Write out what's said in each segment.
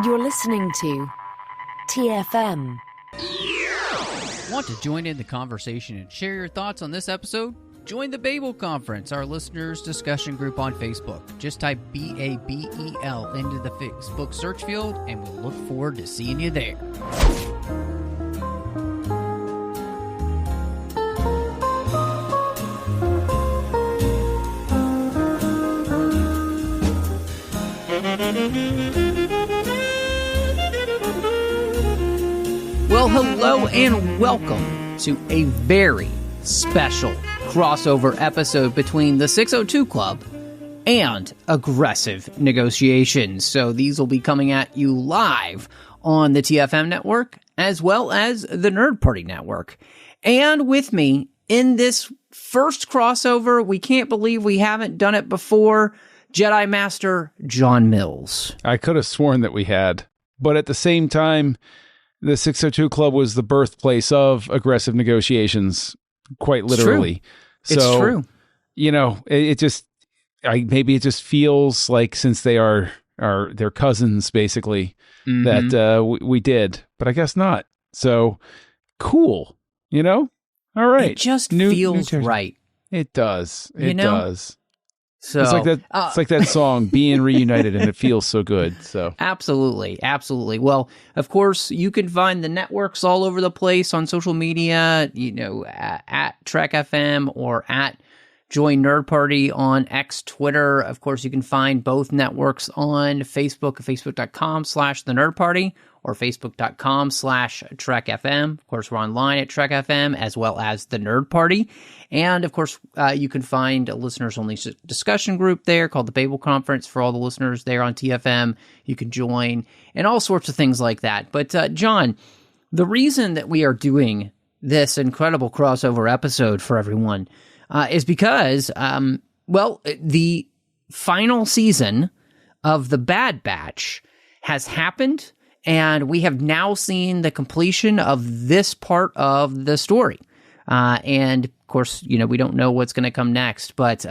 You're listening to TFM. Want to join in the conversation and share your thoughts on this episode? Join the Babel Conference, our listeners' discussion group on Facebook. Just type BABEL into the Facebook search field, and we'll look forward to seeing you there. Well, hello and welcome to a very special crossover episode between the 602 Club and Aggressive Negotiations. So these will be coming at you live on the TFM network as well as the Nerd Party network. And with me in this first crossover, we can't believe we haven't done it before, Jedi Master John Mills. I could have sworn that we had, but at the same time, the 602 Club was the birthplace of Aggressive Negotiations, quite literally. It's true. You know, maybe it just feels like since they are their cousins, basically, that we did, but I guess not. So cool, you know? All right. It just feels right. It does. It does. So it's like that. It's like that song, "Being Reunited," and it feels so good. So absolutely. Well, of course, you can find the networks all over the place on social media. You know, at Trek FM or at Join Nerd Party on X, Twitter. Of course, you can find both networks on Facebook, facebook.com/The Nerd Party or facebook.com/Trek FM. Of course, we're online at Trek FM as well as The Nerd Party. And of course, you can find a listeners-only discussion group there called the Babel Conference for all the listeners there on TFM. You can join and all sorts of things like that. But John, the reason that we are doing this incredible crossover episode for everyone is because, the final season of The Bad Batch has happened, and we have now seen the completion of this part of the story. And of course, you know, we don't know what's going to come next, but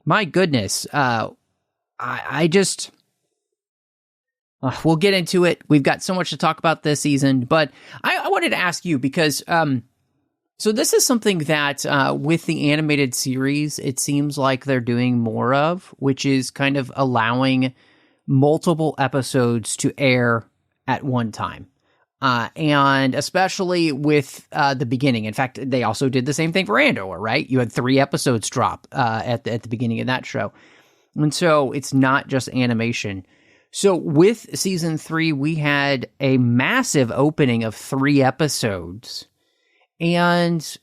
my goodness, I just... we'll get into it. We've got so much to talk about this season, but I wanted to ask you because... So this is something that with the animated series, it seems like they're doing more of, which is kind of allowing multiple episodes to air at one time. And especially with the beginning. In fact, they also did the same thing for Andor, right? You had 3 episodes drop at the beginning of that show. And so it's not just animation. So with season 3, we had a massive opening of 3 episodes. And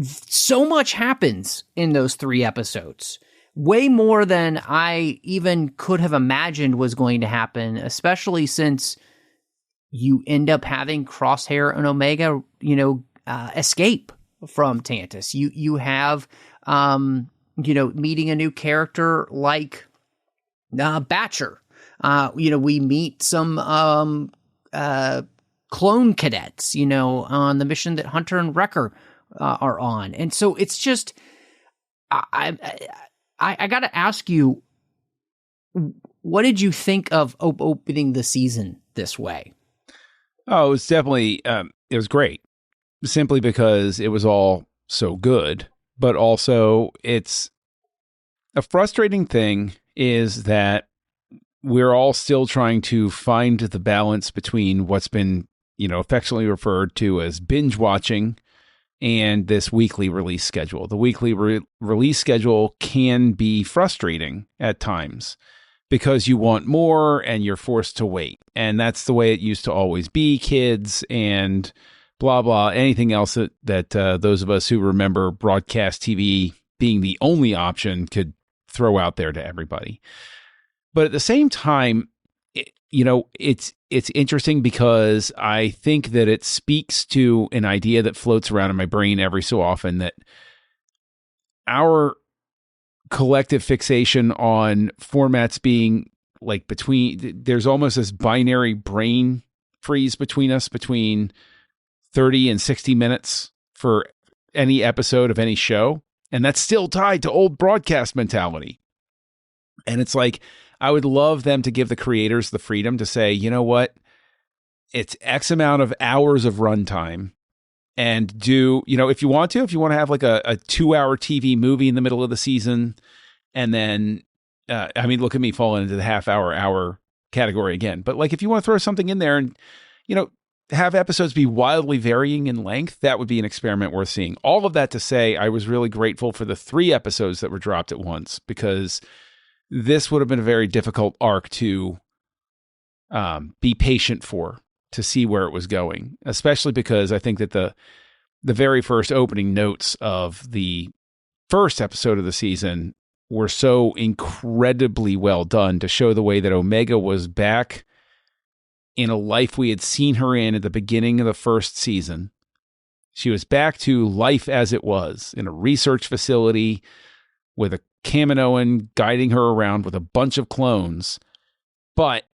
so much happens in those 3 episodes. Way more than I even could have imagined was going to happen, especially since you end up having Crosshair and Omega, escape from Tantus. You have, meeting a new character like Batcher. We meet some clone cadets, on the mission that Hunter and Wrecker are on. And so it's just, I got to ask you, what did you think of opening the season this way? Oh, it was definitely, it was great. Simply because it was all so good. But also, it's a frustrating thing is that we're all still trying to find the balance between what's been, affectionately referred to as binge watching and this weekly release schedule. The weekly release schedule can be frustrating at times because you want more and you're forced to wait. And that's the way it used to always be, kids and blah, blah, anything else that those of us who remember broadcast TV being the only option could throw out there to everybody. But at the same time, it's interesting because I think that it speaks to an idea that floats around in my brain every so often, that our collective fixation on formats being like there's almost this binary brain freeze between us, between 30 and 60 minutes for any episode of any show. And that's still tied to old broadcast mentality. And it's like, I would love them to give the creators the freedom to say, you know what? It's X amount of hours of runtime, and do, if you want to have like a 2-hour TV movie in the middle of the season, and then, look at me falling into the hour category again. But like, if you want to throw something in there and, have episodes be wildly varying in length, that would be an experiment worth seeing. All of that to say, I was really grateful for the 3 episodes that were dropped at once, because this would have been a very difficult arc to be patient for, to see where it was going, especially because I think that the very first opening notes of the first episode of the season were so incredibly well done to show the way that Omega was back in a life we had seen her in at the beginning of the first season. She was back to life as it was, in a research facility with a Kaminoan guiding her around with a bunch of clones. But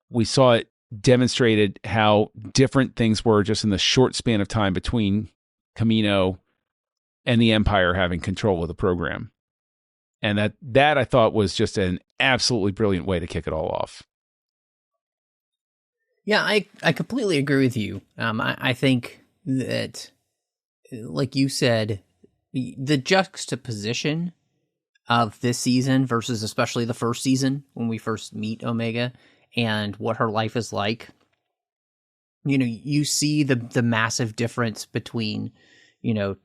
we saw it demonstrated how different things were just in the short span of time between Kamino and the Empire having control of the program. And that I thought was just an absolutely brilliant way to kick it all off. Yeah, I completely agree with you. I think that, like you said, the juxtaposition of this season versus especially the first season when we first meet Omega and what her life is like, you see the massive difference between, Kamino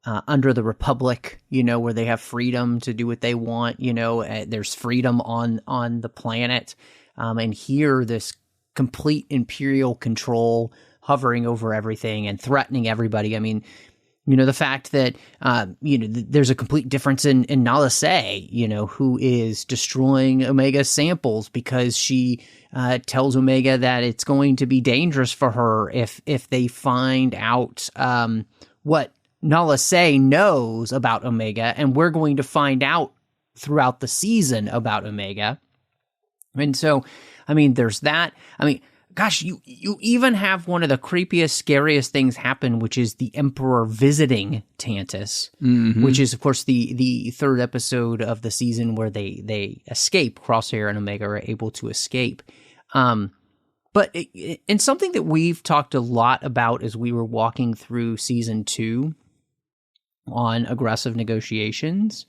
under the Republic, where they have freedom to do what they want, there's freedom on the planet. And here, this complete imperial control hovering over everything and threatening everybody. I mean, the fact that, there's a complete difference in Nala Se, who is destroying Omega's samples because she tells Omega that it's going to be dangerous for her if they find out what Nala Se knows about Omega, and we're going to find out throughout the season about Omega. And so, there's that. Gosh, you even have one of the creepiest, scariest things happen, which is the Emperor visiting Tantus, which is, of course, the third episode of the season where they escape. Crosshair and Omega are able to escape. But and something that we've talked a lot about as we were walking through season 2 on aggressive negotiations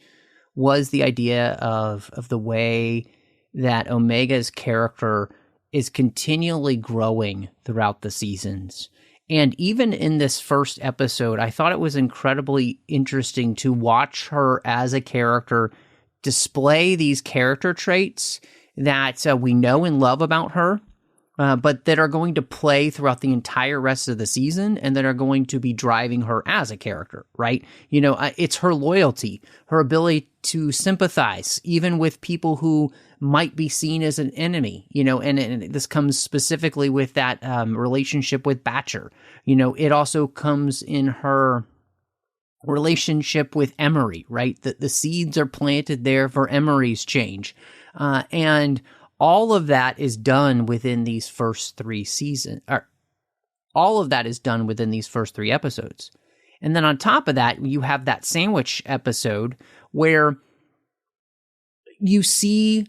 was the idea of the way that Omega's character is continually growing throughout the seasons. And even in this first episode, I thought it was incredibly interesting to watch her as a character display these character traits that we know and love about her, but that are going to play throughout the entire rest of the season and that are going to be driving her as a character, right? It's her loyalty, her ability to sympathize, even with people who might be seen as an enemy, and this comes specifically with that relationship with Batcher. It also comes in her relationship with Emery, right? The seeds are planted there for Emery's change. And all of that is done within these first 3 seasons. All of that is done within these first 3 episodes. And then on top of that, you have that sandwich episode where you see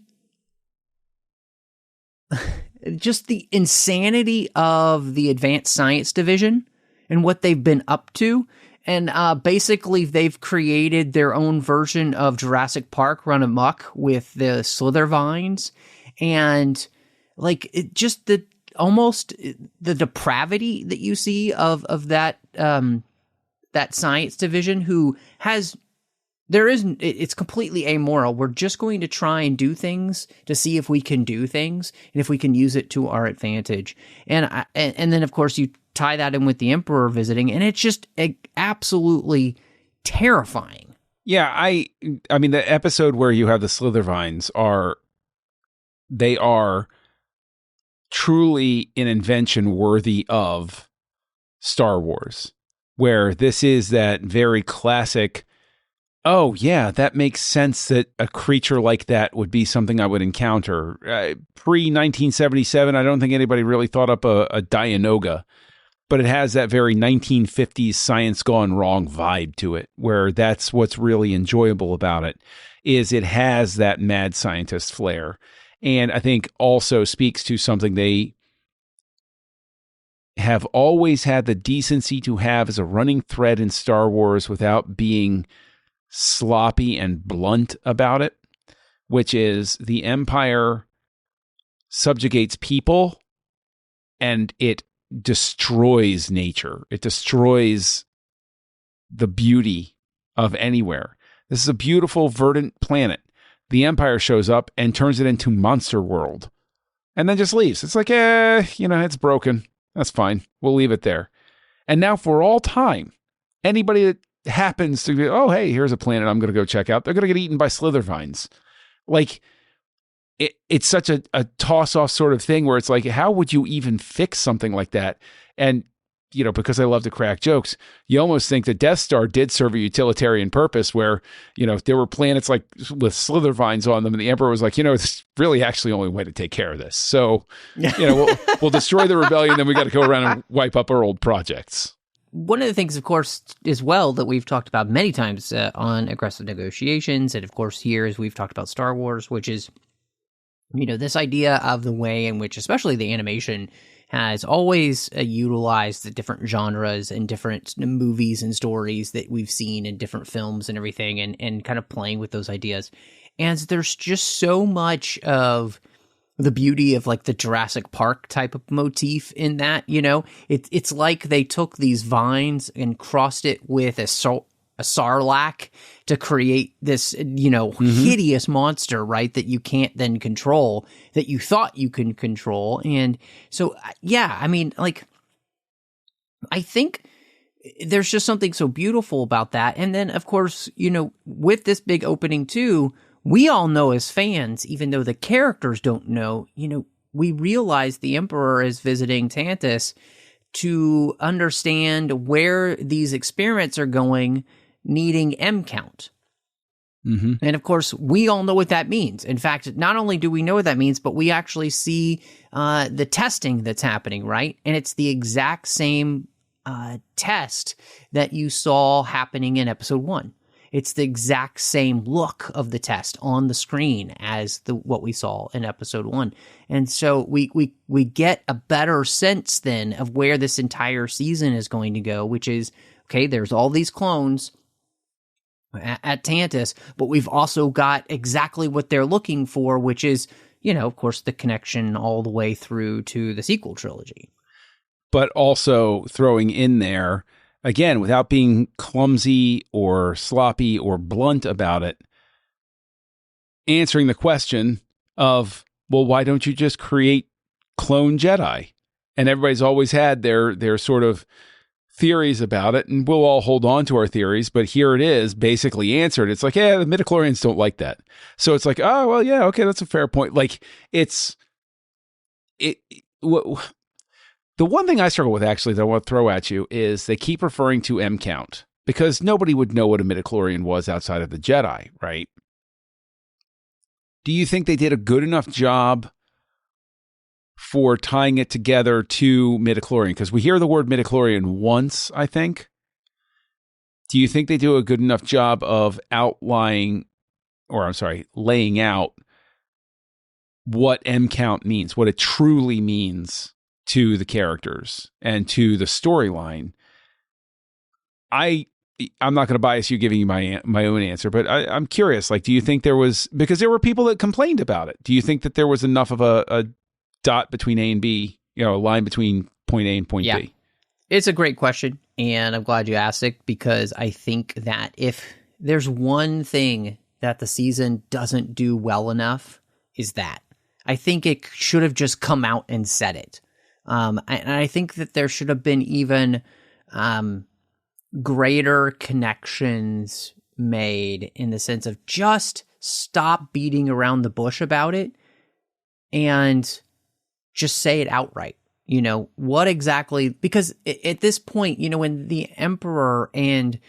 just the insanity of the Advanced Science Division and what they've been up to. And basically, they've created their own version of Jurassic Park run amok with the slither vines. And just the depravity that you see of that that science division who has, it's completely amoral. We're just going to try and do things to see if we can do things and if we can use it to our advantage. And then of course you tie that in with the Emperor visiting, and it's just absolutely terrifying. Yeah, I mean the episode where you have the Slithervines are truly an invention worthy of Star Wars, where this is that very classic, oh yeah, that makes sense that a creature like that would be something I would encounter. Pre-1977, I don't think anybody really thought up a Dianoga. but it has that very 1950s science gone wrong vibe to it, where that's what's really enjoyable about it, is it has that mad scientist flair. And I think also speaks to something they have always had the decency to have as a running thread in Star Wars without being sloppy and blunt about it, which is the Empire subjugates people and it destroys nature. It destroys the beauty of anywhere. This is a beautiful, verdant planet. The Empire shows up and turns it into Monster World and then just leaves. It's like, it's broken. That's fine. We'll leave it there. And now for all time, anybody that happens to be, oh, hey, here's a planet I'm going to go check out, they're going to get eaten by slithervines. Like, it's such a toss-off sort of thing where it's like, how would you even fix something like that? And, because I love to crack jokes, you almost think the Death Star did serve a utilitarian purpose where, there were planets like with slithervines on them and the Emperor was like, it's really actually the only way to take care of this. So, we'll destroy the rebellion, then we got to go around and wipe up our old projects. One of the things, of course, as well, that we've talked about many times on Aggressive Negotiations, and of course here, as we've talked about Star Wars, which is, this idea of the way in which, especially the animation, has always utilized the different genres and different movies and stories that we've seen in different films and everything, and kind of playing with those ideas. And there's just so much of the beauty of like the Jurassic Park type of motif in that, it's like they took these vines and crossed it with a sarlacc to create this, hideous monster, right? That you can't then control, that you thought you can control. And so, I think there's just something so beautiful about that. And then, of course, with this big opening too, we all know as fans, even though the characters don't know, we realize the Emperor is visiting Tantus to understand where these experiments are going, needing M count. Mm-hmm. And of course, we all know what that means. In fact, not only do we know what that means, but we actually see the testing that's happening, right? And it's the exact same test that you saw happening in episode 1. It's the exact same look of the test on the screen as what we saw in episode 1. And so we get a better sense then of where this entire season is going to go, which is, okay, there's all these clones at Tantus, but we've also got exactly what they're looking for, which is, of course, the connection all the way through to the sequel trilogy. But also throwing in there, again, without being clumsy or sloppy or blunt about it, answering the question of, well, why don't you just create clone Jedi? And everybody's always had their sort of theories about it, and we'll all hold on to our theories, but here it is basically answered. It's like, the midichlorians don't like that. So it's like, oh, well, yeah, okay, that's a fair point. Like, the one thing I struggle with, actually, that I want to throw at you is they keep referring to M count because nobody would know what a midichlorian was outside of the Jedi, right? Do you think they did a good enough job for tying it together to midichlorian? Because we hear the word midichlorian once, I think. Do you think they do a good enough job of laying out what M count means, what it truly means to the characters and to the storyline? I'm not going to bias you giving you my own answer, but I'm curious. Like, do you think there was, because there were people that complained about it, do you think that there was enough of a dot between A and B, a line between point A and point B? It's a great question, and I'm glad you asked it, because I think that if there's one thing that the season doesn't do well enough, is that. I think it should have just come out and said it. And I think that there should have been even greater connections made, in the sense of just stop beating around the bush about it and just say it outright. What exactly, because at this point, when the Emperor and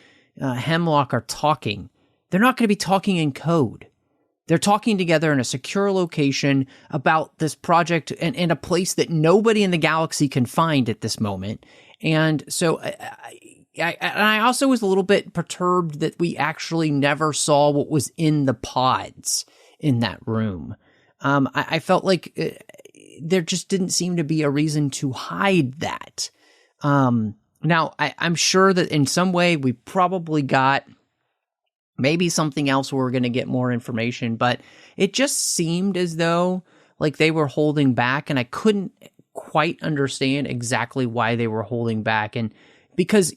Hemlock are talking, they're not going to be talking in code. They're talking together in a secure location about this project in a place that nobody in the galaxy can find at this moment. And so I also was a little bit perturbed that we actually never saw what was in the pods in that room. I felt like there just didn't seem to be a reason to hide that. Now, I'm sure that in some way we probably got maybe something else where we're going to get more information, but it just seemed as though like they were holding back, and I couldn't quite understand exactly why they were holding back. And because,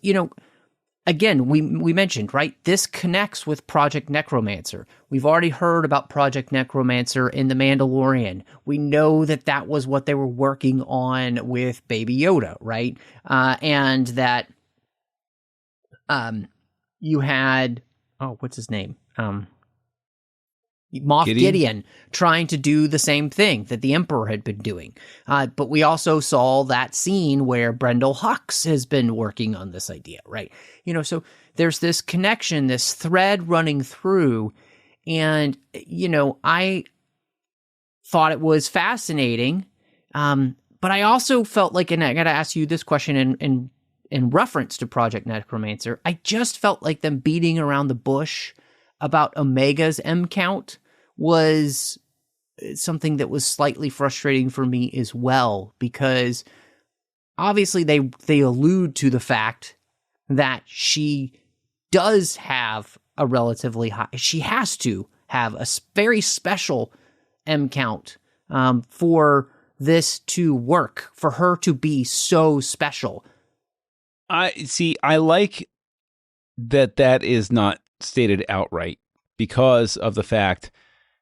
again, we mentioned, right, this connects with Project Necromancer. We've already heard about Project Necromancer in The Mandalorian. We know that that was what they were working on with Baby Yoda, right? And that you had, what's his name? Moff Gideon trying to do the same thing that the Emperor had been doing. But we also saw that scene where Brendel Hux has been working on this idea, right? So there's this connection, this thread running through. And, I thought it was fascinating. But I also felt like, and I got to ask you this question in reference to Project Necromancer, I just felt like them beating around the bush about Omega's M count was something that was slightly frustrating for me as well, because obviously they allude to the fact that she does have a relatively high, she has to have a very special M count for this to work, for her to be so special. I like that is not stated outright, because of the fact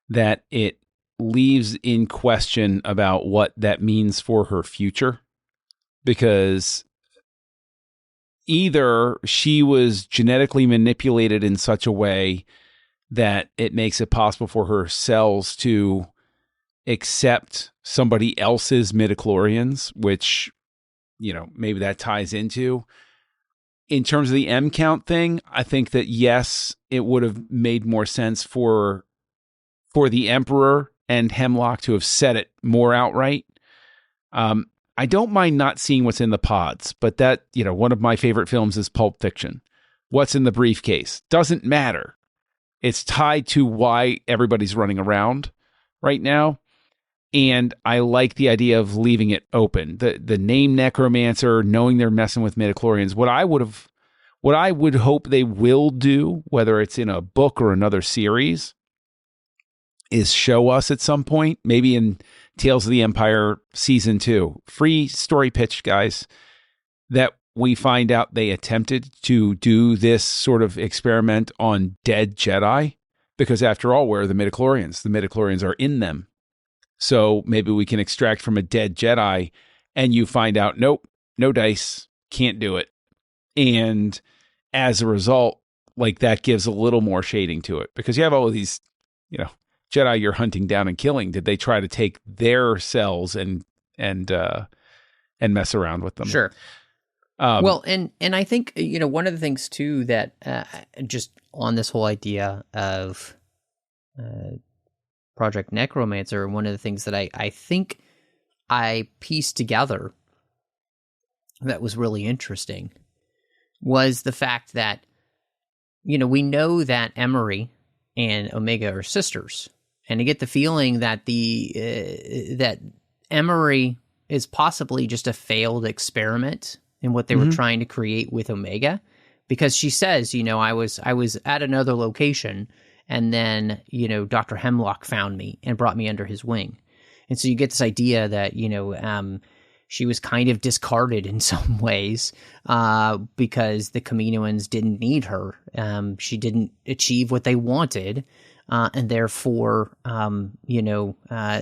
that it leaves in question about what that means for her future. Because either she was genetically manipulated in such a way that it makes it possible for her cells to accept somebody else's midichlorians, which, maybe that ties into. In terms of the M count thing, I think that yes, it would have made more sense for the Emperor and Hemlock to have said it more outright. I don't mind not seeing what's in the pods, but that, one of my favorite films is Pulp Fiction. What's in the briefcase doesn't matter. It's tied to why everybody's running around right now. And I like the idea of leaving it open. The name Necromancer, knowing they're messing with midichlorians. What I would hope they will do, whether it's in a book or another series, is show us at some point, maybe in Tales of the Empire Season 2, free story pitch, guys, that we find out they attempted to do this sort of experiment on dead Jedi, because after all, where are the midichlorians? The midichlorians are in them. So maybe we can extract from a dead Jedi, and you find out, nope, no dice, can't do it. And as a result, like, that gives a little more shading to it, because you have all of these, Jedi you're hunting down and killing. Did they try to take their cells and mess around with them? Sure. Well, and I think, one of the things too that just on this whole idea of Project Necromancer, one of the things that I think I pieced together that was really interesting was the fact that, we know that Emery and Omega are sisters. And I get the feeling that that Emery is possibly just a failed experiment in what they were trying to create with Omega, because she says, I was at another location, and then Dr. Hemlock found me and brought me under his wing, and so you get this idea that she was kind of discarded in some ways because the Kaminoans didn't need her. She didn't achieve what they wanted. And therefore,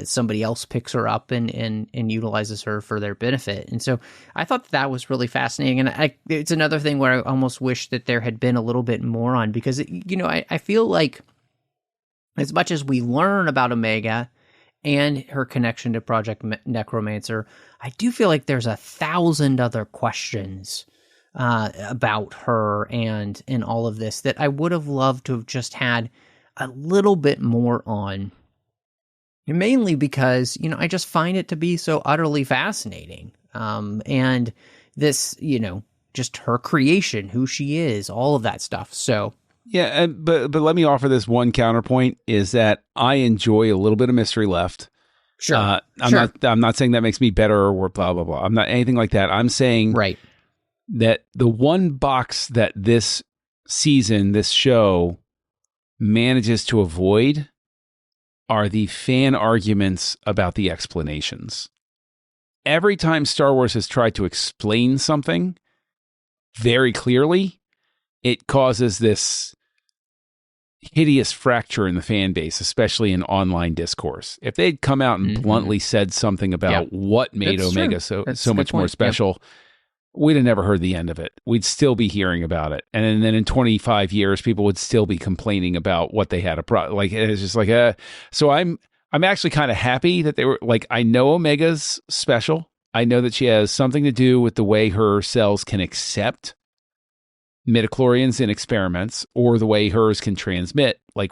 somebody else picks her up and utilizes her for their benefit. And so I thought that was really fascinating. And it's another thing where I almost wish that there had been a little bit more on, because, I feel like as much as we learn about Omega and her connection to Project Necromancer, I do feel like there's 1,000 other questions about her and all of this that I would have loved to have just had a little bit more on, mainly because, I just find it to be so utterly fascinating. And this, just her creation, who she is, all of that stuff. So yeah, but let me offer this one counterpoint: is that I enjoy a little bit of mystery left. sure, I'm not saying that makes me better or blah blah blah. I'm not anything like that. I'm saying right. that the one box that this season, this show manages to avoid are the fan arguments about the explanations. Every time Star Wars has tried to explain something very clearly, it causes this hideous fracture in the fan base, especially in online discourse. If they'd come out and bluntly said something about what made That's Omega true. so much more special, we'd have never heard the end of it. We'd still be hearing about it. And then in 25 years, people would still be complaining about what they had like, it's just like, so I'm actually kind of happy that they were like, I know Omega's special. I know that she has something to do with the way her cells can accept midichlorians in experiments, or the way hers can transmit. Like,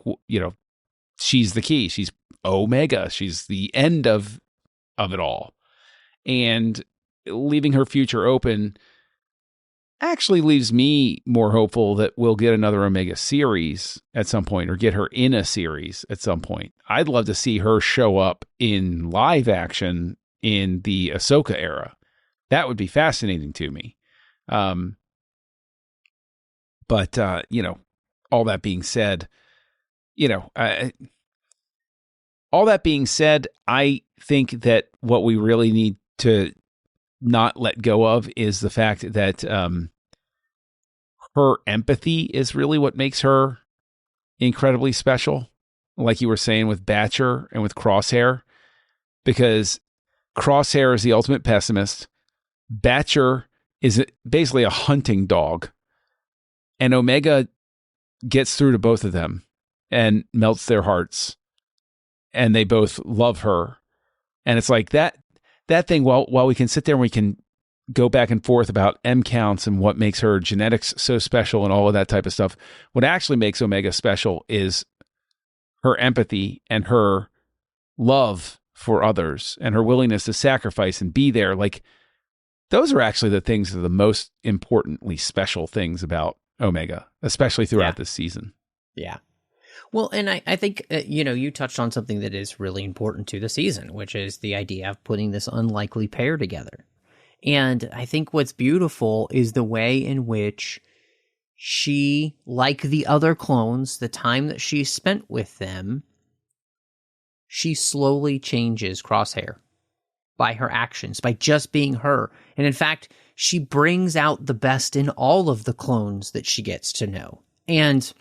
she's the key. She's Omega. She's the end of it all. And leaving her future open actually leaves me more hopeful that we'll get another Omega series at some point, or get her in a series at some point. I'd love to see her show up in live action in the Ahsoka era. That would be fascinating to me. But all that being said, I think that what we really need to not let go of is the fact that her empathy is really what makes her incredibly special. Like you were saying with Batcher and with Crosshair, because Crosshair is the ultimate pessimist. Batcher is basically a hunting dog. And Omega gets through to both of them and melts their hearts. And they both love her. And it's like that thing, while we can sit there and we can go back and forth about M counts and what makes her genetics so special and all of that type of stuff, what actually makes Omega special is her empathy and her love for others and her willingness to sacrifice and be there. Like, those are actually the things that are the most importantly special things about Omega, especially throughout this season. Yeah. Well, and I think, you touched on something that is really important to the season, which is the idea of putting this unlikely pair together. And I think what's beautiful is the way in which she, like the other clones, the time that she spent with them, she slowly changes Crosshair by her actions, by just being her. And in fact, she brings out the best in all of the clones that she gets to know. And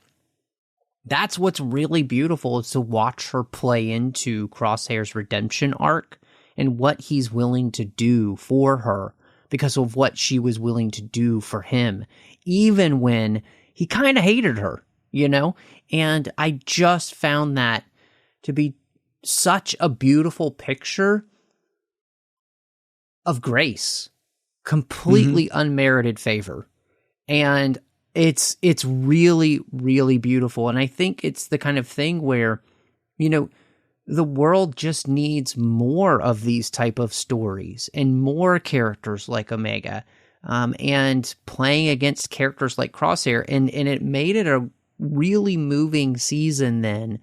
that's what's really beautiful, is to watch her play into Crosshair's redemption arc and what he's willing to do for her because of what she was willing to do for him, even when he kind of hated her, And I just found that to be such a beautiful picture of grace, completely unmerited favor. And it's really, really beautiful. And I think it's the kind of thing where, the world just needs more of these type of stories and more characters like Omega, and playing against characters like Crosshair. And it made it a really moving season then,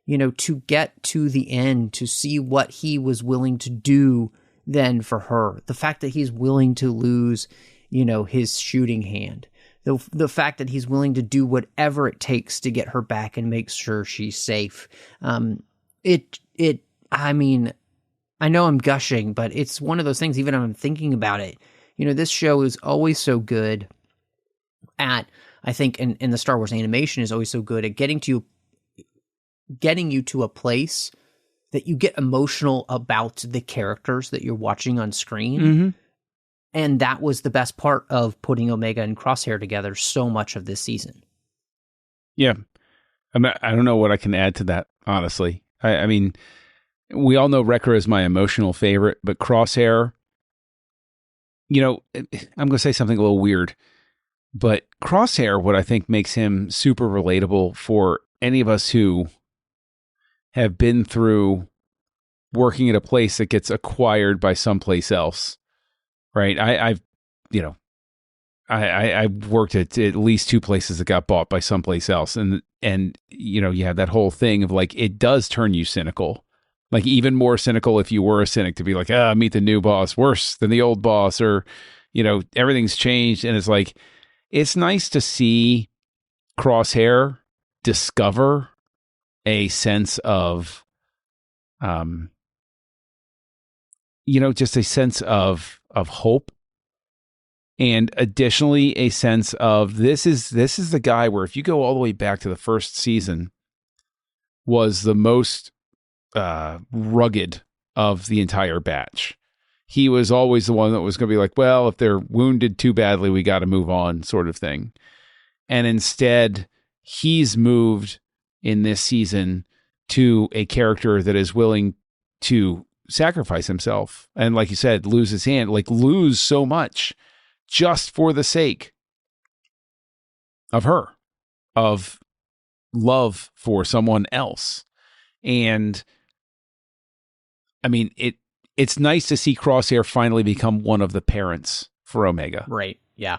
to get to the end, to see what he was willing to do then for her. The fact that he's willing to lose, his shooting hand. The fact that he's willing to do whatever it takes to get her back and make sure she's safe. I mean, I know I'm gushing, but it's one of those things, even when I'm thinking about it, this show is always so good at, I think, and the Star Wars animation is always so good at getting you to a place that you get emotional about the characters that you're watching on screen. And that was the best part of putting Omega and Crosshair together so much of this season. Yeah. I don't know what I can add to that, honestly. I mean, we all know Wrecker is my emotional favorite, but Crosshair, I'm going to say something a little weird, but Crosshair, what I think makes him super relatable for any of us who have been through working at a place that gets acquired by someplace else, right? I've you know, I worked at least 2 places that got bought by someplace else. And, you know, you have that whole thing of like, it does turn you cynical, like even more cynical if you were a cynic, to be like, meet the new boss, worse than the old boss, or, you know, everything's changed. And it's like, it's nice to see Crosshair discover a sense of, you know, just a sense of hope. And additionally, a sense of this is the guy where, if you go all the way back to the first season, was the most rugged of the entire batch. He was always the one that was going to be like, well, if they're wounded too badly, we got to move on, sort of thing. And instead, he's moved in this season to a character that is willing to sacrifice himself. And like you said, lose his hand, like lose so much just for the sake of her, of love for someone else. And I mean, it's nice to see Crosshair finally become one of the parents for Omega. Right. Yeah.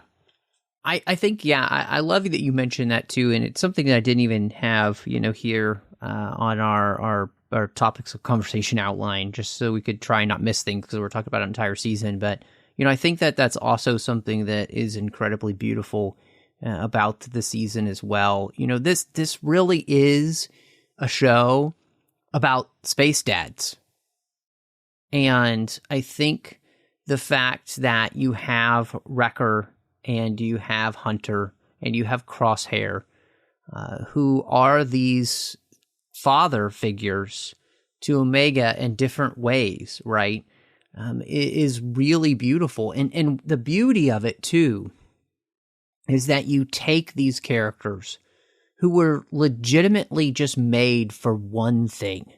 I think, I love that you mentioned that too. And it's something that I didn't even have, you know, here on our topics of conversation outline, just so we could try and not miss things, because we're talking about an entire season. But, you know, I think that that's also something that is incredibly beautiful about the season as well. You know, this really is a show about space dads. And I think the fact that you have Wrecker and you have Hunter and you have Crosshair, who are these father figures to Omega in different ways, right? Is really beautiful. And the beauty of it, too, is that you take these characters who were legitimately just made for one thing.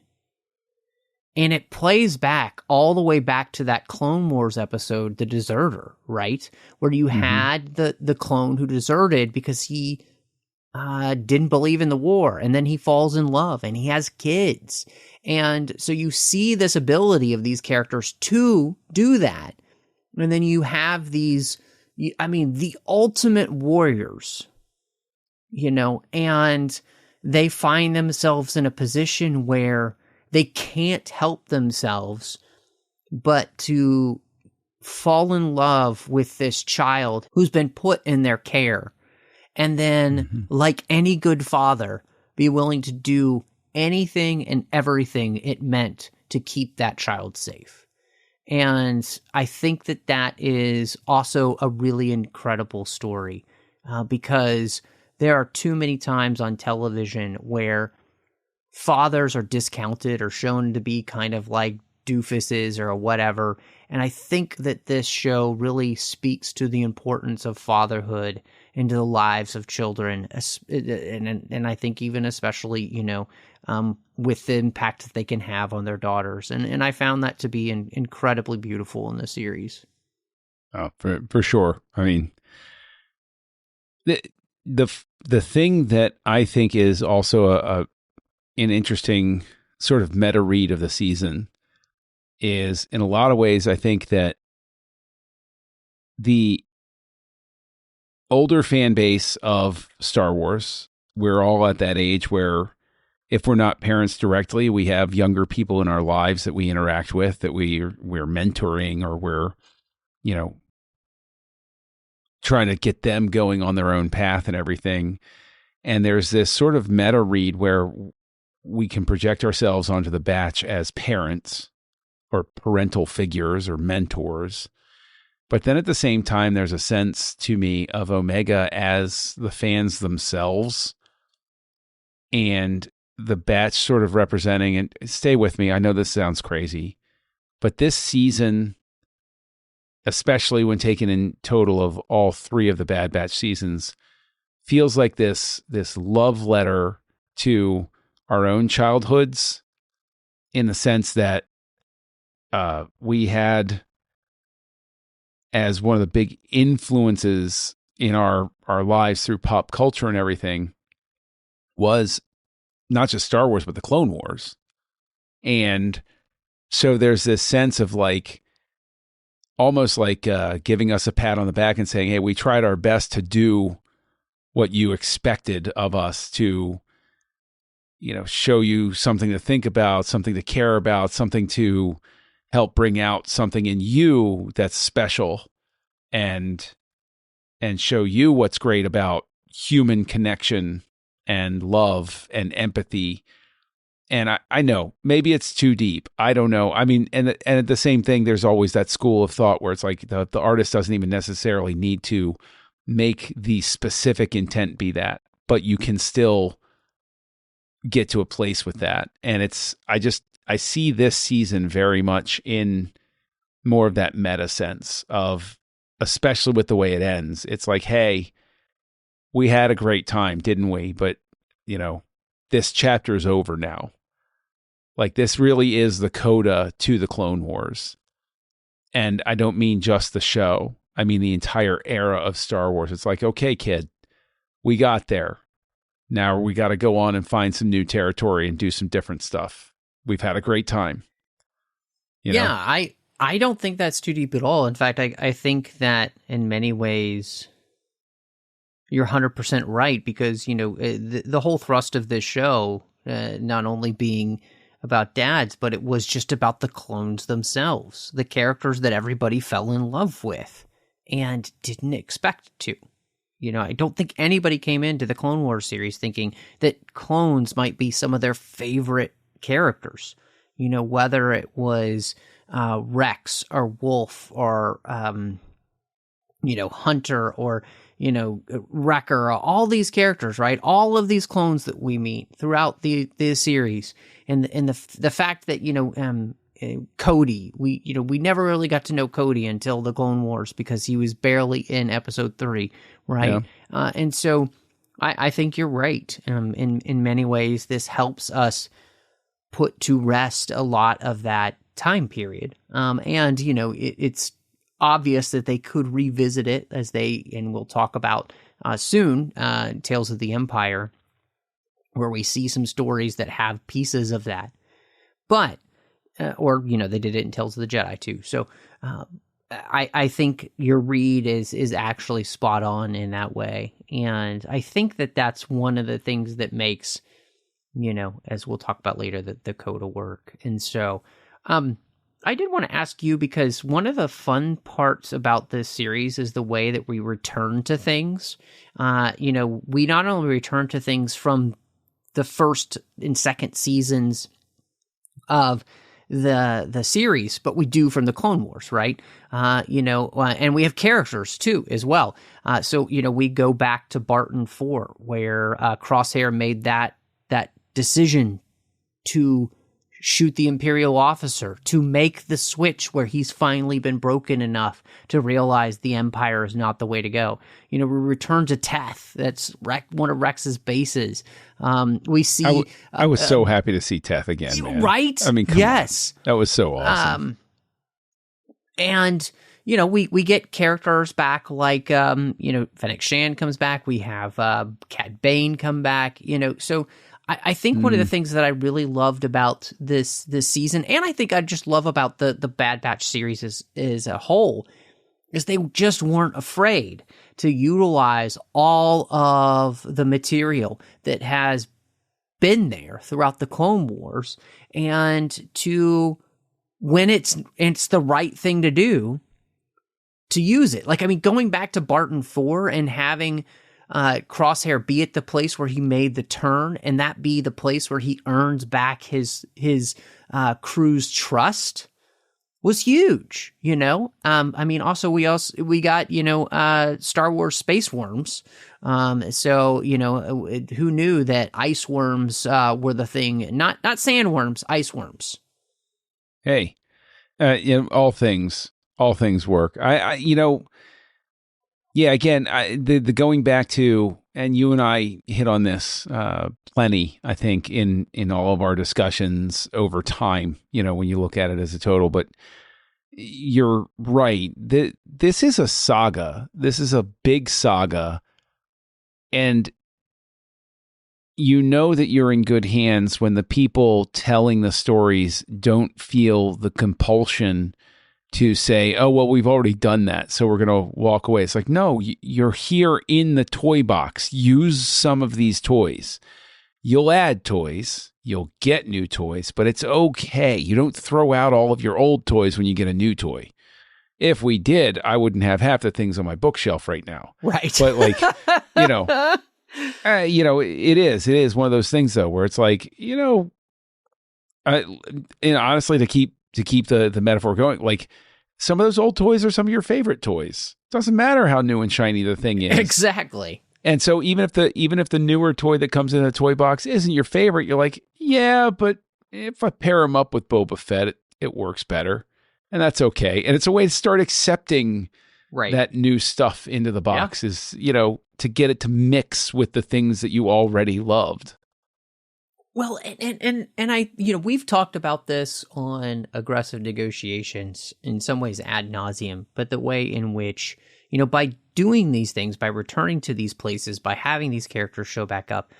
And it plays back all the way back to that Clone Wars episode, The Deserter, right? Where you had the clone who deserted because he didn't believe in the war. And then he falls in love and he has kids. And so you see this ability of these characters to do that. And then you have these, I mean, the ultimate warriors, you know, and they find themselves in a position where they can't help themselves but to fall in love with this child who's been put in their care. And then, like any good father, be willing to do anything and everything it meant to keep that child safe. And I think that that is also a really incredible story, because there are too many times on television where fathers are discounted or shown to be kind of like doofuses or whatever. And I think that this show really speaks to the importance of fatherhood into the lives of children. And I think even especially, you know, with the impact that they can have on their daughters. And I found that to be incredibly beautiful in the series. Oh, for sure. I mean, the thing that I think is also an interesting sort of meta read of the season is, in a lot of ways, I think that the older fan base of Star Wars, we're all at that age where, if we're not parents directly, we have younger people in our lives that we interact with, that we're mentoring, or we're, you know, trying to get them going on their own path and everything. And there's this sort of meta read where we can project ourselves onto the batch as parents or parental figures or mentors. But then at the same time, there's a sense to me of Omega as the fans themselves, and the batch sort of representing, and stay with me, I know this sounds crazy, but this season, especially when taken in total of all 3 of the Bad Batch seasons, feels like this love letter to our own childhoods, in the sense that we had, as one of the big influences in our lives through pop culture and everything, was not just Star Wars, but the Clone Wars. And so there's this sense of like, almost like giving us a pat on the back and saying, hey, we tried our best to do what you expected of us to, show you something to think about, something to care about, something to help bring out something in you that's special and show you what's great about human connection and love and empathy. And I know maybe it's too deep. I don't know. I mean, and at the same thing, there's always that school of thought where it's like the artist doesn't even necessarily need to make the specific intent be that, but you can still get to a place with that. And I see this season very much in more of that meta sense of, especially with the way it ends. It's like, hey, we had a great time, didn't we? But, this chapter's over now. Like, this really is the coda to the Clone Wars. And I don't mean just the show. I mean the entire era of Star Wars. It's like, okay, kid, we got there. Now we got to go on and find some new territory and do some different stuff. We've had a great time. I don't think that's too deep at all. In fact, I think that in many ways you're 100% right, because, the whole thrust of this show, not only being about dads, but it was just about the clones themselves, the characters that everybody fell in love with and didn't expect to. I don't think anybody came into the Clone Wars series thinking that clones might be some of their favorite characters. Whether it was Rex or Wolf or, Hunter or, Wrecker, all these characters, right? All of these clones that we meet throughout the series, and the fact that Cody, we never really got to know Cody until the Clone Wars because he was barely in Episode 3, right? Yeah. And so I think you're right. In many ways, this helps us put to rest a lot of that time period. And it's obvious that they could revisit it and we'll talk about soon, Tales of the Empire, where we see some stories that have pieces of that. But, they did it in Tales of the Jedi too. So I think your read is actually spot on in that way. And I think that that's one of the things that makes, as we'll talk about later, the coda work. And so, I did want to ask you, because one of the fun parts about this series is the way that we return to things. We not only return to things from the first and second seasons of the series, but we do from the Clone Wars, right? And we have characters too, as well. So we go back to Barton 4, where Crosshair made that decision to shoot the Imperial officer, to make the switch where he's finally been broken enough to realize the Empire is not the way to go. We return to Teth. That's one of Rex's bases. We see... I was so happy to see Teth again, man. Right? I mean, yes. On. That was so awesome. And, we get characters back like, Fennec Shand comes back. We have Cad Bane come back, so... I think one of the things that I really loved about this season, and I think I just love about the Bad Batch series as a whole, is they just weren't afraid to utilize all of the material that has been there throughout the Clone Wars, and to, when it's the right thing to do, to use it. Like, I mean, going back to Barton 4 and having Crosshair be at the place where he made the turn, and that be the place where he earns back his crew's trust, was huge. I mean, also we got Star Wars space worms. So who knew that ice worms were the thing? Not sandworms, ice worms. Hey, all things work. Yeah, again, the going back to, and you and I hit on this plenty, I think, in all of our discussions over time, when you look at it as a total. But you're right. This is a saga. This is a big saga. And that you're in good hands when the people telling the stories don't feel the compulsion to say, oh, well, we've already done that, so we're going to walk away. It's like, no, you're here in the toy box. Use some of these toys. You'll add toys. You'll get new toys, but it's okay. You don't throw out all of your old toys when you get a new toy. If we did, I wouldn't have half the things on my bookshelf right now. Right. But like, it is one of those things though, where it's like, and honestly, to keep the metaphor going, like some of those old toys are some of your favorite toys. Doesn't matter how new and shiny the thing is. Exactly. And so even if the newer toy that comes in a toy box isn't your favorite, you're like, yeah, but if I pair them up with Boba Fett, it works better. And that's okay. And it's a way to start accepting that new stuff into the box is, to get it to mix with the things that you already loved. Well, and I, we've talked about this on Aggressive Negotiations in some ways ad nauseum, but the way in which, by doing these things, by returning to these places, by having these characters show back up,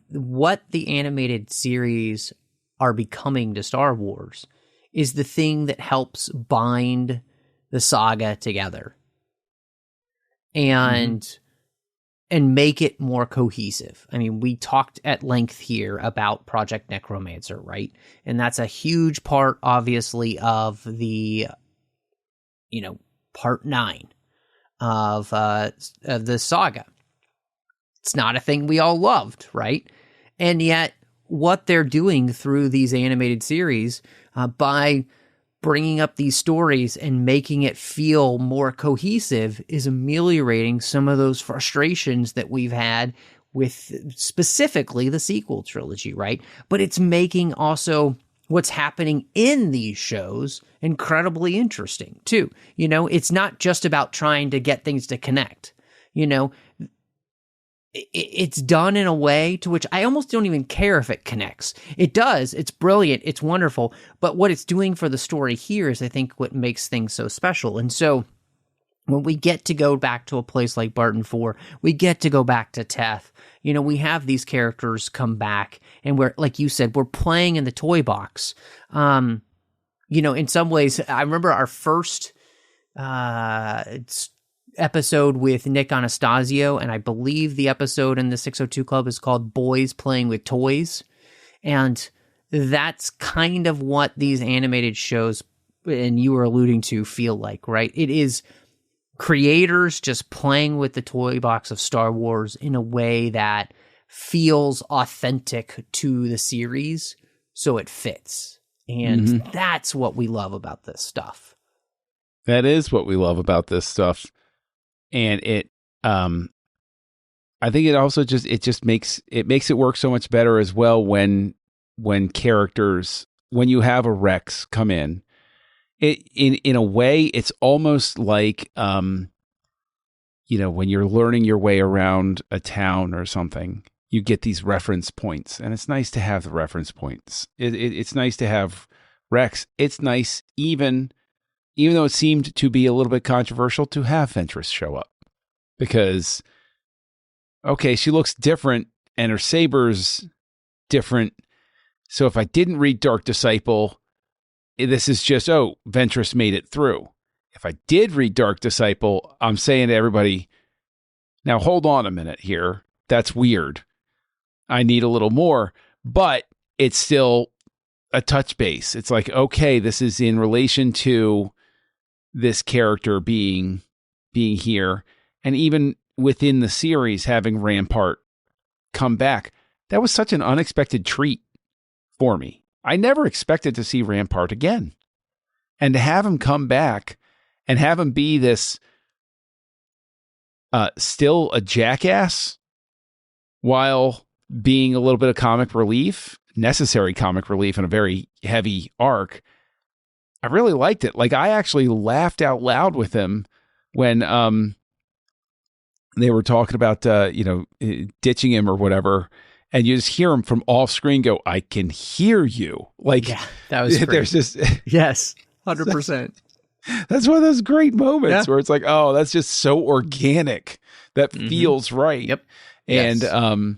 what the animated series are becoming to Star Wars is the thing that helps bind the saga together and make it more cohesive. I mean, we talked at length here about Project Necromancer, right? And that's a huge part, obviously, of the, part 9 of the saga. It's not a thing we all loved, right? And yet, what they're doing through these animated series, by bringing up these stories and making it feel more cohesive, is ameliorating some of those frustrations that we've had with specifically the sequel trilogy, right? But it's making also what's happening in these shows incredibly interesting too. It's not just about trying to get things to connect. It's done in a way to which I almost don't even care if it connects. It does. It's brilliant. It's wonderful. But what it's doing for the story here is, I think, what makes things so special. And so when we get to go back to a place like Barton 4, we get to go back to Teth. We have these characters come back, and we're, like you said, we're playing in the toy box. In some ways, I remember our first episode with Nick Anastasio, and I believe the episode in the 602 Club is called Boys Playing with Toys. And that's kind of what these animated shows, and you were alluding to, feel like, right? It is creators just playing with the toy box of Star Wars in a way that feels authentic to the series, so it fits. And that's what we love about this stuff. That is what we love about this stuff. And it, I think it also just makes it work so much better as well when characters, when you have a Rex come in, in a way, it's almost like, when you're learning your way around a town or something, you get these reference points, and it's nice to have the reference points. It's nice to have Rex. It's nice, even though it seemed to be a little bit controversial, to have Ventress show up. Because, okay, she looks different, and her saber's different. So if I didn't read Dark Disciple, this is just, Ventress made it through. If I did read Dark Disciple, I'm saying to everybody, now hold on a minute here. That's weird. I need a little more. But it's still a touch base. It's like, okay, this is in relation to this character being here, and even within the series having Rampart come back. That was such an unexpected treat for me. I never expected to see Rampart again, and to have him come back and have him be this still a jackass while being a little bit of comic relief, necessary comic relief in a very heavy arc. I really liked it. Like, I actually laughed out loud with him when they were talking about ditching him or whatever, and you just hear him from off screen go, "I can hear you." Like, yeah, that was great. There's just yes, 100%. That's one of those great moments where it's like, oh, that's just so organic. That feels right. Yep. And yes.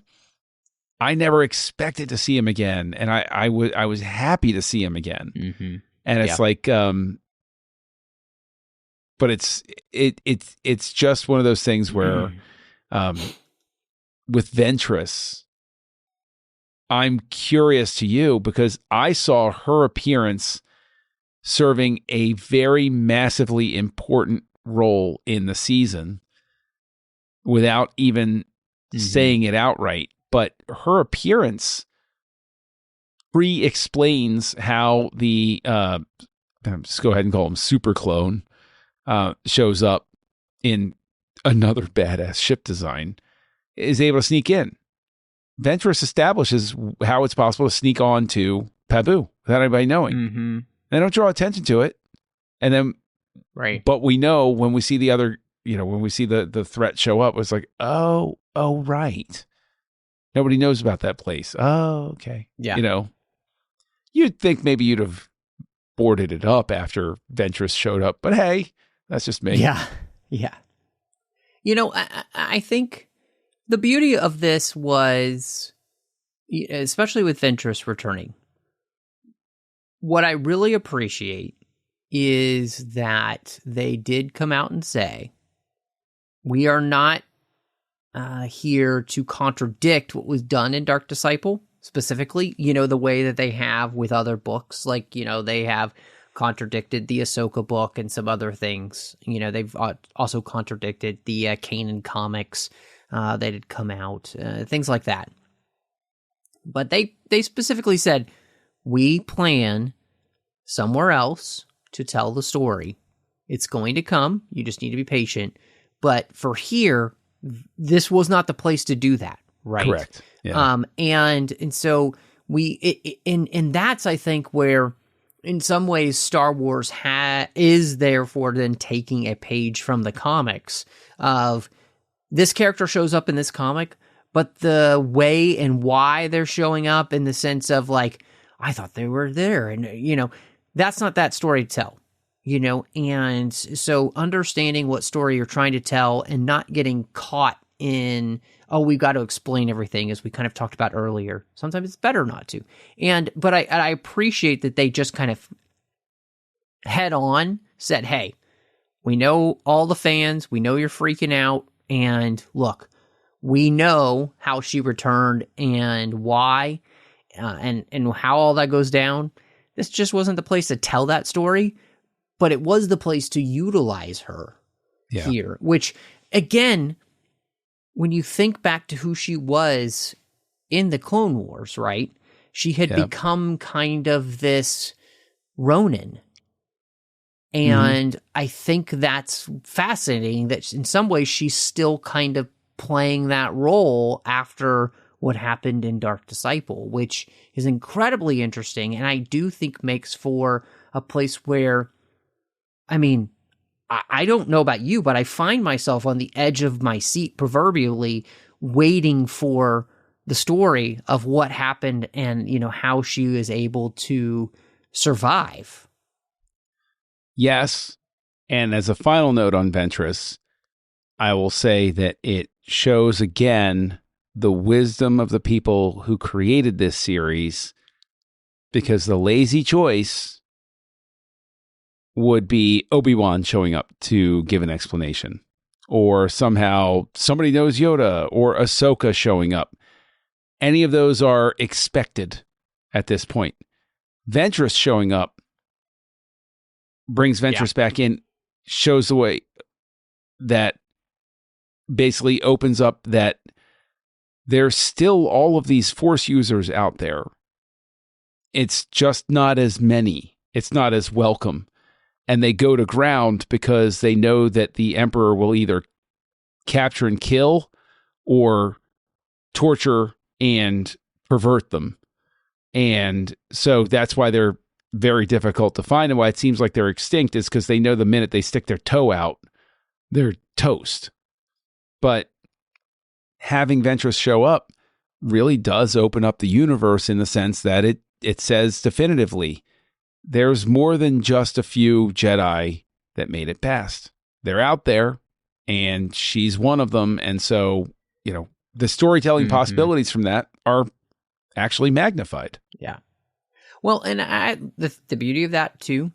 I never expected to see him again, and I was happy to see him again. Mm-hmm. And it's like, but it's just one of those things where with Ventress, I'm curious to you because I saw her appearance serving a very massively important role in the season without even saying it outright. But her appearance pre-explains how the just go ahead and call him Super Clone shows up in another badass ship design, is able to sneak in. Ventress establishes how it's possible to sneak on to Pabu without anybody knowing. Mm-hmm. They don't draw attention to it. And then, right. But we know when we see the other, when we see the threat show up, it's like, oh, right. Nobody knows about that place. Oh, okay. Yeah. You'd think maybe you'd have boarded it up after Ventress showed up, but hey, that's just me. Yeah. Yeah. I think the beauty of this was, especially with Ventress returning, what I really appreciate is that they did come out and say, we are not here to contradict what was done in Dark Disciple, specifically, the way that they have with other books. Like, they have contradicted the Ahsoka book and some other things. They've also contradicted the Kanan comics that had come out, things like that. But they specifically said, we plan somewhere else to tell the story. It's going to come. You just need to be patient. But for here, this was not the place to do that, right? Correct. Yeah. And so and that's, I think, where in some ways Star Wars is therefore then taking a page from the comics of this character shows up in this comic, but the way and why they're showing up in the sense of like, I thought they were there. And, that's not that story to tell, and so understanding what story you're trying to tell and not getting caught in, we've got to explain everything, as we kind of talked about earlier. Sometimes it's better not to. But I appreciate that they just kind of head on said, hey, we know all the fans, we know you're freaking out, and look, we know how she returned and why, and how all that goes down. This just wasn't the place to tell that story, but it was the place to utilize her here, which, again, when you think back to who she was in the Clone Wars, right? She had become kind of this Ronin. And I think that's fascinating that in some ways she's still kind of playing that role after what happened in Dark Disciple, which is incredibly interesting. And I do think makes for a place where, I don't know about you, but I find myself on the edge of my seat, proverbially, waiting for the story of what happened and, how she is able to survive. Yes. And as a final note on Ventress, I will say that it shows again the wisdom of the people who created this series, because the lazy choice would be Obi-Wan showing up to give an explanation, or somehow somebody knows Yoda, or Ahsoka showing up. Any of those are expected at this point. Ventress showing up brings Ventress back in, shows the way that basically opens up that there's still all of these Force users out there. It's just not as many. It's not as welcome. And they go to ground because they know that the Emperor will either capture and kill or torture and pervert them. And so that's why they're very difficult to find, and why it seems like they're extinct is because they know the minute they stick their toe out, they're toast. But having Ventress show up really does open up the universe in the sense that it says definitively, there's more than just a few Jedi that made it past. They're out there, and she's one of them. And so, the storytelling possibilities from that are actually magnified. Yeah. Well, and the beauty of that too,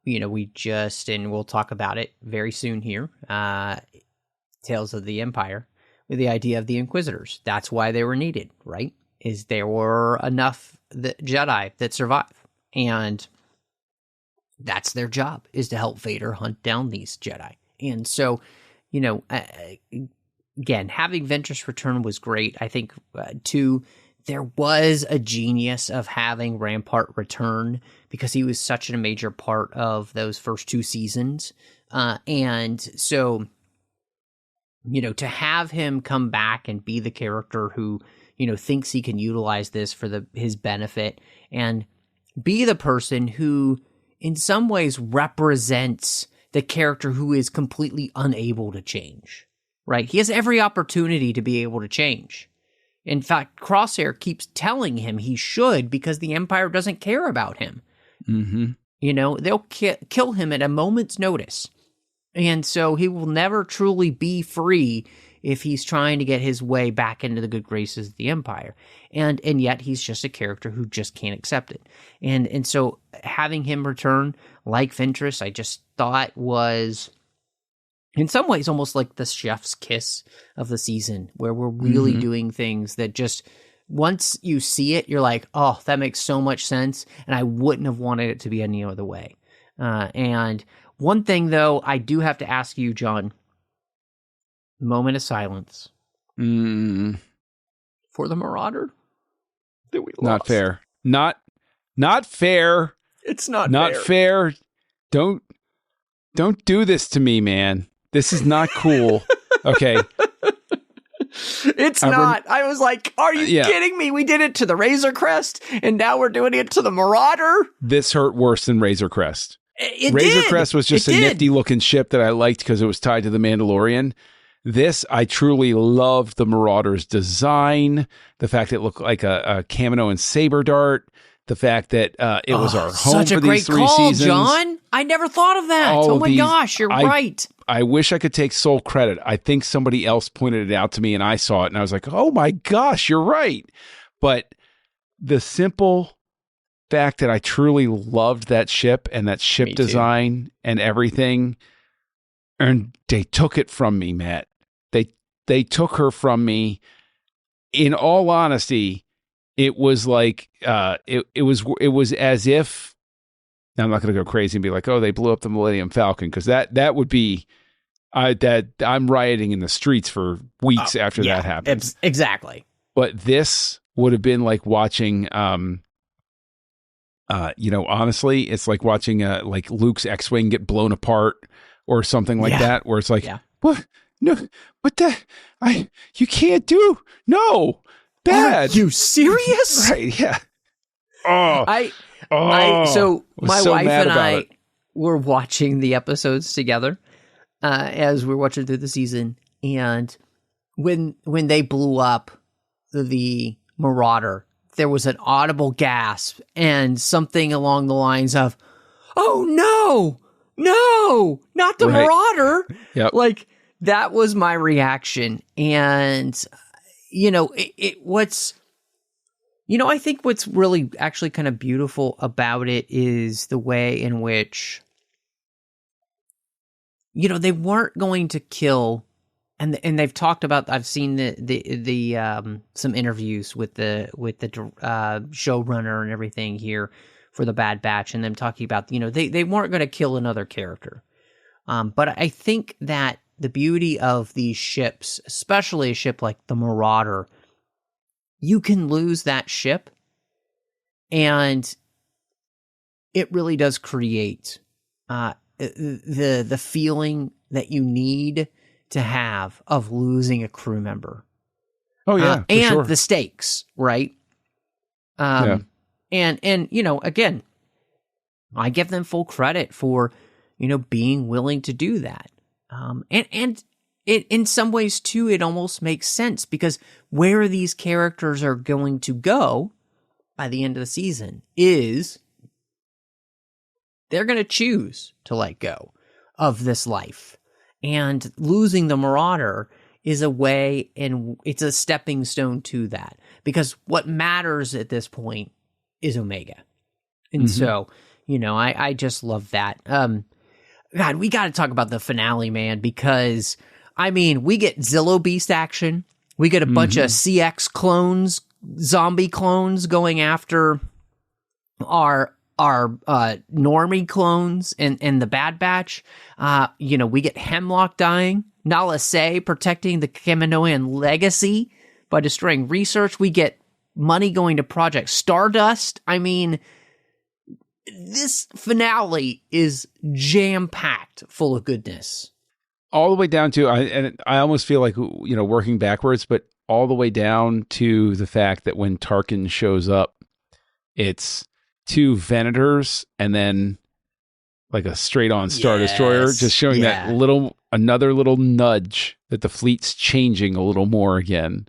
we just, and we'll talk about it very soon here, Tales of the Empire, with the idea of the Inquisitors. That's why they were needed, right? Is there were enough Jedi that survive. And that's their job, is to help Vader hunt down these Jedi. And so, again, having Ventress return was great. I think, too, there was a genius of having Rampart return because he was such a major part of those first 2 seasons. And so, to have him come back and be the character who, thinks he can utilize this for his benefit and be the person who, in some ways, represents the character who is completely unable to change, right? He has every opportunity to be able to change. In fact, Crosshair keeps telling him he should because the Empire doesn't care about him. Mm-hmm. They'll kill him at a moment's notice. And so he will never truly be free if he's trying to get his way back into the good graces of the Empire. And yet he's just a character who just can't accept it. And so having him return like Ventress, I just thought was, in some ways, almost like the chef's kiss of the season, where we're really doing things that just, once you see it, you're like, oh, that makes so much sense, and I wouldn't have wanted it to be any other way. And one thing, though, I do have to ask you, John, moment of silence for the Marauder that we lost. Not fair. Not fair. It's not fair. Don't do this to me, man. This is not cool. Okay. It's not. I was like, are you kidding me? We did it to the Razor Crest, and now we're doing it to the Marauder? This hurt worse than Razor Crest. Razor Crest was just a nifty looking ship that I liked because it was tied to the Mandalorian. This, I truly loved the Marauder's design, the fact that it looked like a Kamino and Saber Dart, the fact that it was our home for these 3 seasons. John. I never thought of that. Oh my gosh, you're right. I wish I could take sole credit. I think somebody else pointed it out to me and I saw it and I was like, oh my gosh, you're right. But the simple fact that I truly loved that ship and that ship design and everything, and they took it from me, Matt. They took her from me. In all honesty, it was like it was as if, now I'm not going to go crazy and be like, oh, they blew up the Millennium Falcon, because that would be I'm rioting in the streets for weeks after that happens. Exactly. But this would have been like watching honestly, it's like watching like Luke's X-Wing get blown apart or something like that, where it's like, what? No, but you can't do, no, bad. Are you serious? Right, yeah. So my wife and I were watching the episodes together as we're watching through the season, and when they blew up the Marauder, there was an audible gasp and something along the lines of, "Oh no, not the Marauder!" Yep. Like, that was my reaction, and I think what's really actually kind of beautiful about it is the way in which, they weren't going to kill, and they've talked about, I've seen the some interviews with the showrunner and everything here for the Bad Batch, and them talking about, they weren't going to kill another character. But I think that the beauty of these ships, especially a ship like the Marauder, you can lose that ship, and it really does create the feeling that you need to have of losing a crew member. Oh yeah, and sure. The stakes, right? And again, I give them full credit for being willing to do that. And it, in some ways too, it almost makes sense, because where these characters are going to go by the end of the season is they're going to choose to let go of this life, and losing the Marauder is a way, and it's a stepping stone to that, because what matters at this point is Omega. And so, I just love that. God, we got to talk about the finale, man, because, I mean, we get Zillow Beast action. We get a bunch of CX clones, zombie clones going after our normie clones and the Bad Batch. We get Hemlock dying. Nala Se protecting the Kaminoan legacy by destroying research. We get money going to Project Stardust. I mean, this finale is jam-packed full of goodness. All the way down to, I almost feel like, working backwards, but all the way down to the fact that when Tarkin shows up, it's 2 Venators and then like a straight-on Star Destroyer, just showing that another little nudge that the fleet's changing a little more again.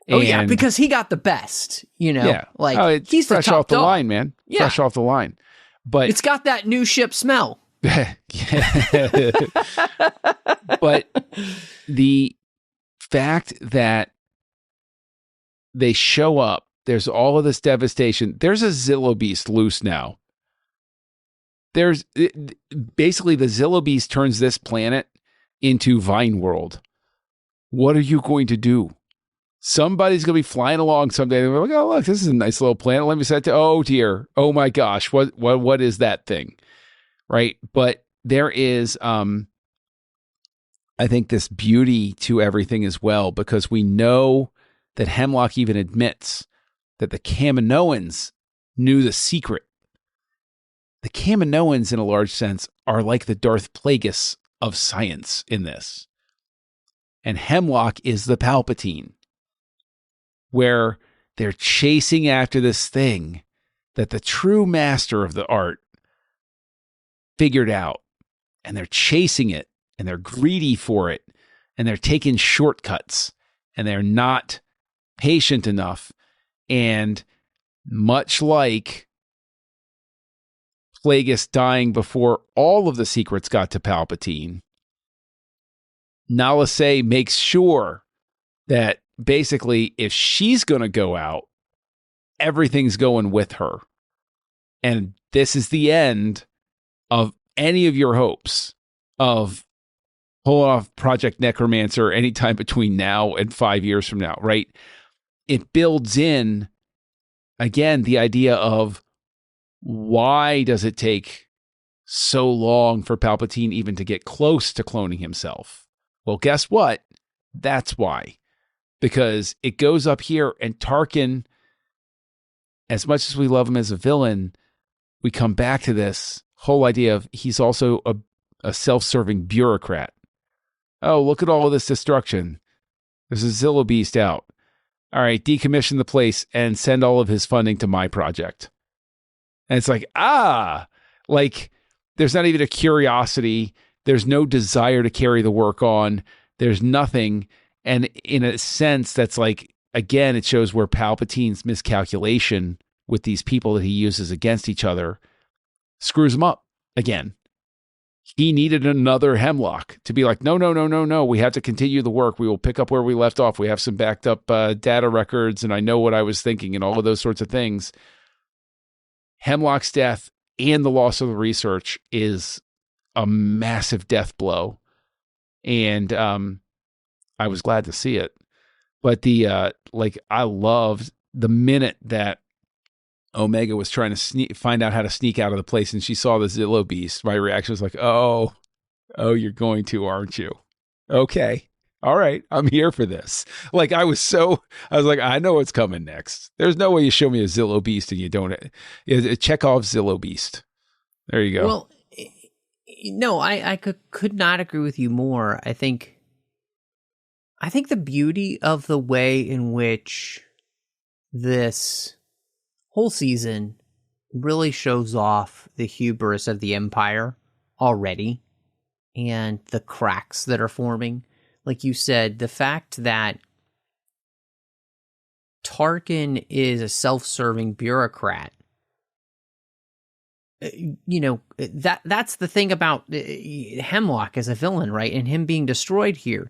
Because he got the best, Yeah. Like, he's fresh the top off the dog. line, man. Yeah. Fresh off the line. But it's got that new ship smell. But the fact that they show up, there's all of this devastation. There's a Zillow Beast loose now. Basically the Zillow Beast turns this planet into Vine World. What are you going to do? Somebody's going to be flying along someday. And they're like, oh, look, this is a nice little planet. Let me set to, oh dear. Oh my gosh. What is that thing? Right. But there is, I think, this beauty to everything as well, because we know that Hemlock even admits that the Kaminoans knew the secret. The Kaminoans, in a large sense, are like the Darth Plagueis of science in this. And Hemlock is the Palpatine, where they're chasing after this thing that the true master of the art figured out. And they're chasing it, and they're greedy for it, and they're taking shortcuts, and they're not patient enough. And much like Plagueis dying before all of the secrets got to Palpatine, Nala Se makes sure that basically if she's going to go out, everything's going with her. And this is the end of any of your hopes of pulling off Project Necromancer anytime between now and 5 years from now, right? It builds in, again, the idea of why does it take so long for Palpatine even to get close to cloning himself? Well, guess what? That's why. Because it goes up here, and Tarkin, as much as we love him as a villain, we come back to this whole idea of he's also a self-serving bureaucrat. Oh, look at all of this destruction. There's a Zillow Beast out. All right, decommission the place and send all of his funding to my project. And it's like, there's not even a curiosity. There's no desire to carry the work on. There's nothing. And in a sense, that's like, again, it shows where Palpatine's miscalculation with these people that he uses against each other screws him up again. He needed another Hemlock to be like, no. We have to continue the work. We will pick up where we left off. We have some backed up data records, and I know what I was thinking and all of those sorts of things. Hemlock's death and the loss of the research is a massive death blow. And I was glad to see it. But I loved the minute that Omega was trying to find out how to sneak out of the place, and she saw the Zillow Beast. My reaction was like, oh, you're going to, aren't you? Okay. All right. I'm here for this. I was like, I know what's coming next. There's no way you show me a Zillow Beast and you don't. Chekhov's Zillow Beast. There you go. Well, no, I could not agree with you more. I think the beauty of the way in which this whole season really shows off the hubris of the Empire already and the cracks that are forming. Like you said, the fact that Tarkin is a self-serving bureaucrat, that's the thing about Hemlock as a villain, right? And him being destroyed here.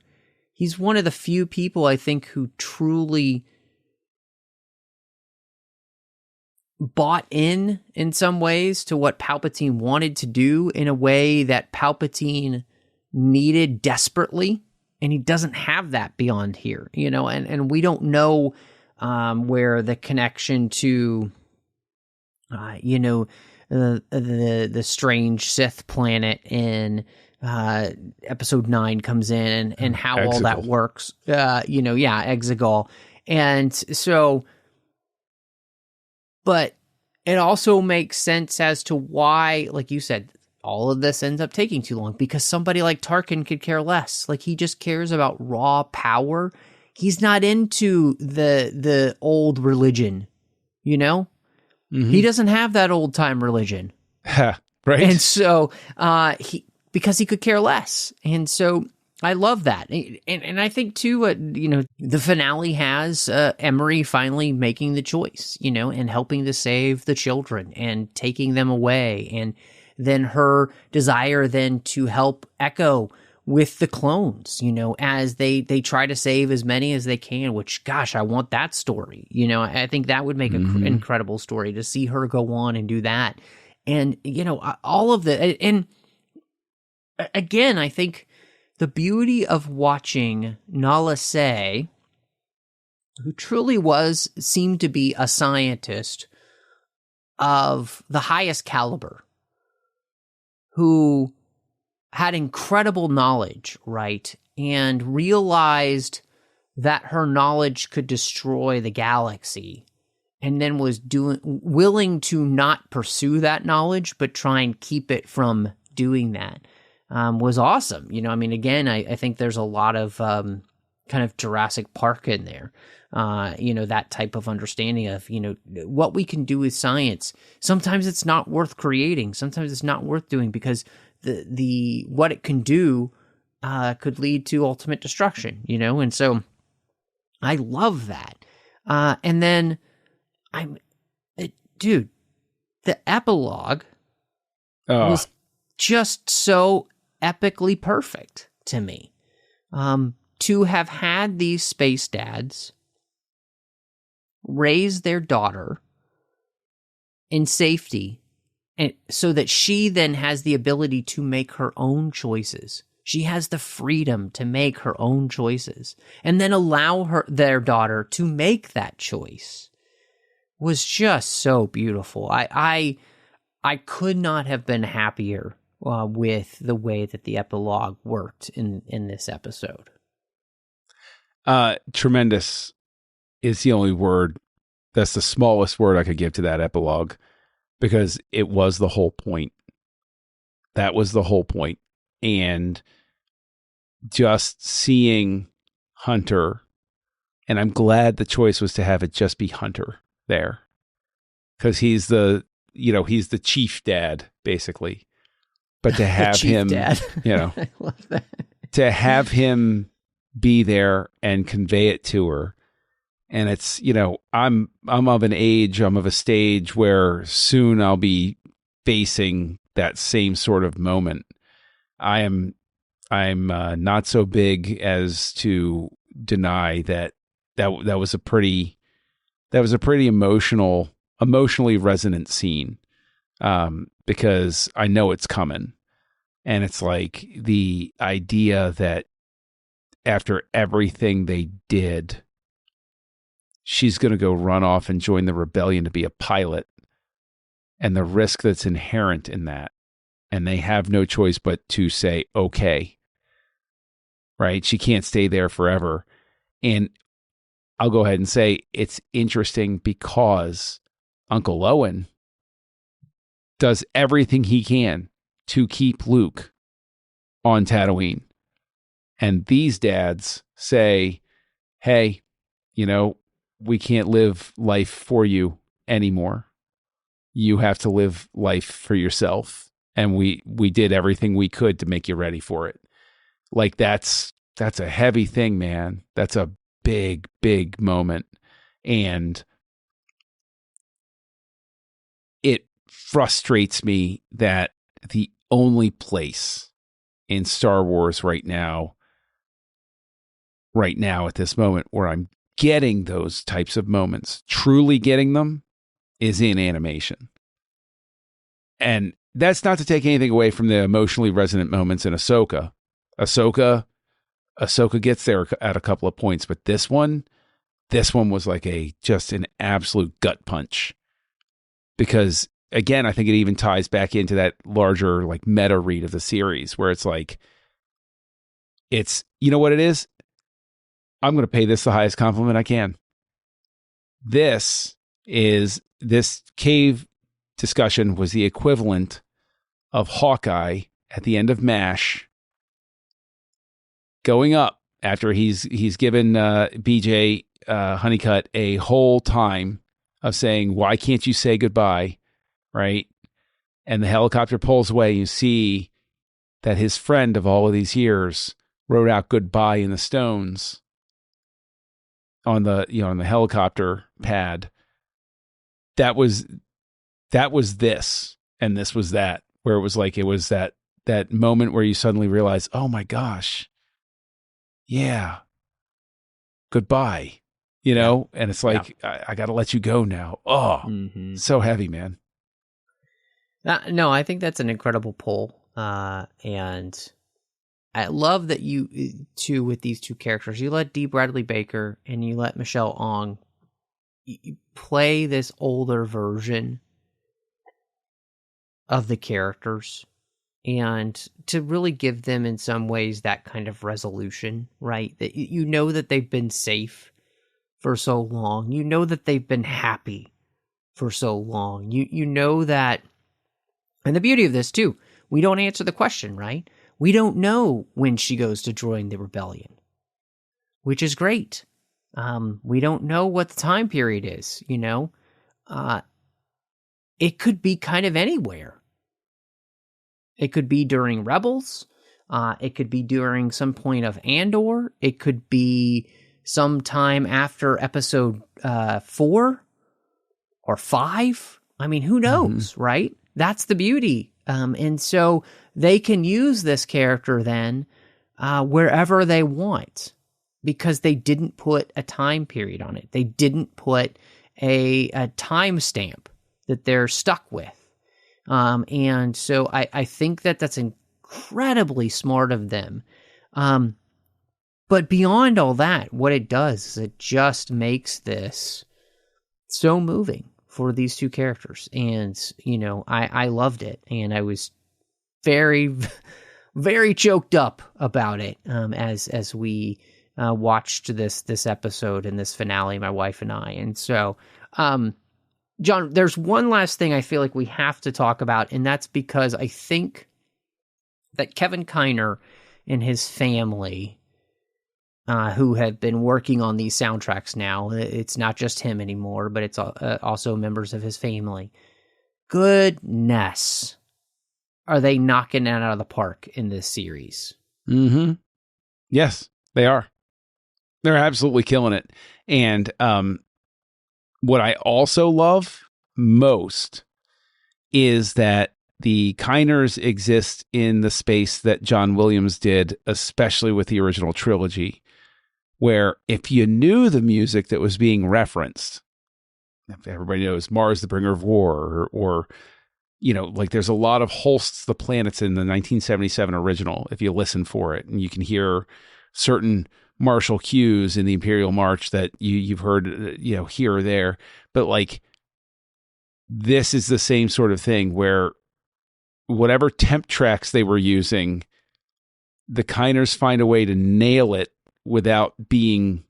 He's one of the few people, I think, who truly bought in some ways to what Palpatine wanted to do in a way that Palpatine needed desperately, and he doesn't have that beyond here, and we don't know where the connection to the strange Sith planet in episode 9 comes in, and how Exegol. all that works. Exegol. And so, but it also makes sense as to why, like you said, all of this ends up taking too long, because somebody like Tarkin could care less. Like, he just cares about raw power. He's not into the old religion, Mm-hmm. He doesn't have that old time religion. Right. And so because he could care less. And so I love that. And I think too, the finale has Emery finally making the choice, and helping to save the children and taking them away. And then her desire then to help Echo with the clones, as they try to save as many as they can, which, gosh, I want that story. I think that would make an incredible story to see her go on and do that. And, all of the, and again, I think the beauty of watching Nala Se, who truly seemed to be a scientist of the highest caliber, who had incredible knowledge, right? And realized that her knowledge could destroy the galaxy, and then was willing to not pursue that knowledge, but try and keep it from doing that, was awesome. Again, I think there's a lot of kind of Jurassic Park in there. That type of understanding of, what we can do with science. Sometimes it's not worth creating. Sometimes it's not worth doing, because the what it can do could lead to ultimate destruction, and so I love that. And then the epilogue was just so epically perfect to me. To have had these space dads raise their daughter in safety, and so that she then has the ability to make her own choices. She has the freedom to make her own choices, and then allow their daughter to make that choice, was just so beautiful. I could not have been happier with the way that the epilogue worked in this episode. Tremendous is the only word. That's the smallest word I could give to that epilogue, because it was the whole point. That was the whole point. And just seeing Hunter, and I'm glad the choice was to have it just be Hunter there, because he's the chief dad, basically. But to have him, dad. I love that. To have him be there and convey it to her. And it's, I'm of an age, I'm of a stage where soon I'll be facing that same sort of moment. I'm not so big as to deny that was a pretty emotionally resonant scene, because I know it's coming. And it's like the idea that after everything they did, she's going to go run off and join the rebellion to be a pilot, and the risk that's inherent in that. And they have no choice but to say, okay, right? She can't stay there forever. And I'll go ahead and say it's interesting because Uncle Owen does everything he can to keep Luke on Tatooine. And these dads say, hey, we can't live life for you anymore. You have to live life for yourself. And we did everything we could to make you ready for it. Like, that's a heavy thing, man. That's a big, big moment. And it frustrates me that the only place in Star Wars right now at this moment, where I'm getting those types of moments, truly getting them, is in animation. And that's not to take anything away from the emotionally resonant moments in Ahsoka. Ahsoka gets there at a couple of points, but this one was like just an absolute gut punch. Because again, I think it even ties back into that larger like meta read of the series where it's like, you know what it is? I'm going to pay this the highest compliment I can. This cave discussion was the equivalent of Hawkeye at the end of MASH going up after he's given BJ Honeycutt a whole time of saying, why can't you say goodbye? Right. And the helicopter pulls away. You see that his friend of all of these years wrote out goodbye in the stones on the helicopter pad. That was this, and this was that, where it was that moment where you suddenly realize, oh my gosh, yeah, goodbye, and it's like, I got to let you go now. Oh, so heavy, man. No, I think that's an incredible pull. And I love that you, too, with these two characters, you let D. Bradley Baker and you let Michelle Ong play this older version of the characters and to really give them in some ways that kind of resolution, right? That you know that they've been safe for so long. You know that they've been happy for so long. You know that, and the beauty of this too, we don't answer the question, right? We don't know when she goes to join the rebellion, which is great. We don't know what the time period is, it could be kind of anywhere. It could be during Rebels. It could be during some point of Andor. It could be sometime after episode 4 or 5. I mean, who knows, right? That's the beauty. And so they can use this character then wherever they want because they didn't put a time period on it. They didn't put a time stamp that they're stuck with. And so I think that's incredibly smart of them. But beyond all that, what it does is it just makes this so moving for these two characters. And, I loved it. And I was very, very choked up about it as we watched this episode and this finale, my wife and I. And so, John, there's one last thing I feel like we have to talk about, and that's because I think that Kevin Kiner and his family, who have been working on these soundtracks now, it's not just him anymore, but it's also members of his family. Goodness, are they knocking it out of the park in this series? Mm-hmm. Yes, they are. They're absolutely killing it. And what I also love most is that the Kiners exist in the space that John Williams did, especially with the original trilogy, where if you knew the music that was being referenced, if everybody knows Mars, the Bringer of War, or like there's a lot of Holst's The Planets in the 1977 original, if you listen for it, and you can hear certain martial cues in the Imperial March that you've heard, here or there. But like, this is the same sort of thing where whatever temp tracks they were using, the Kiners find a way to nail it without being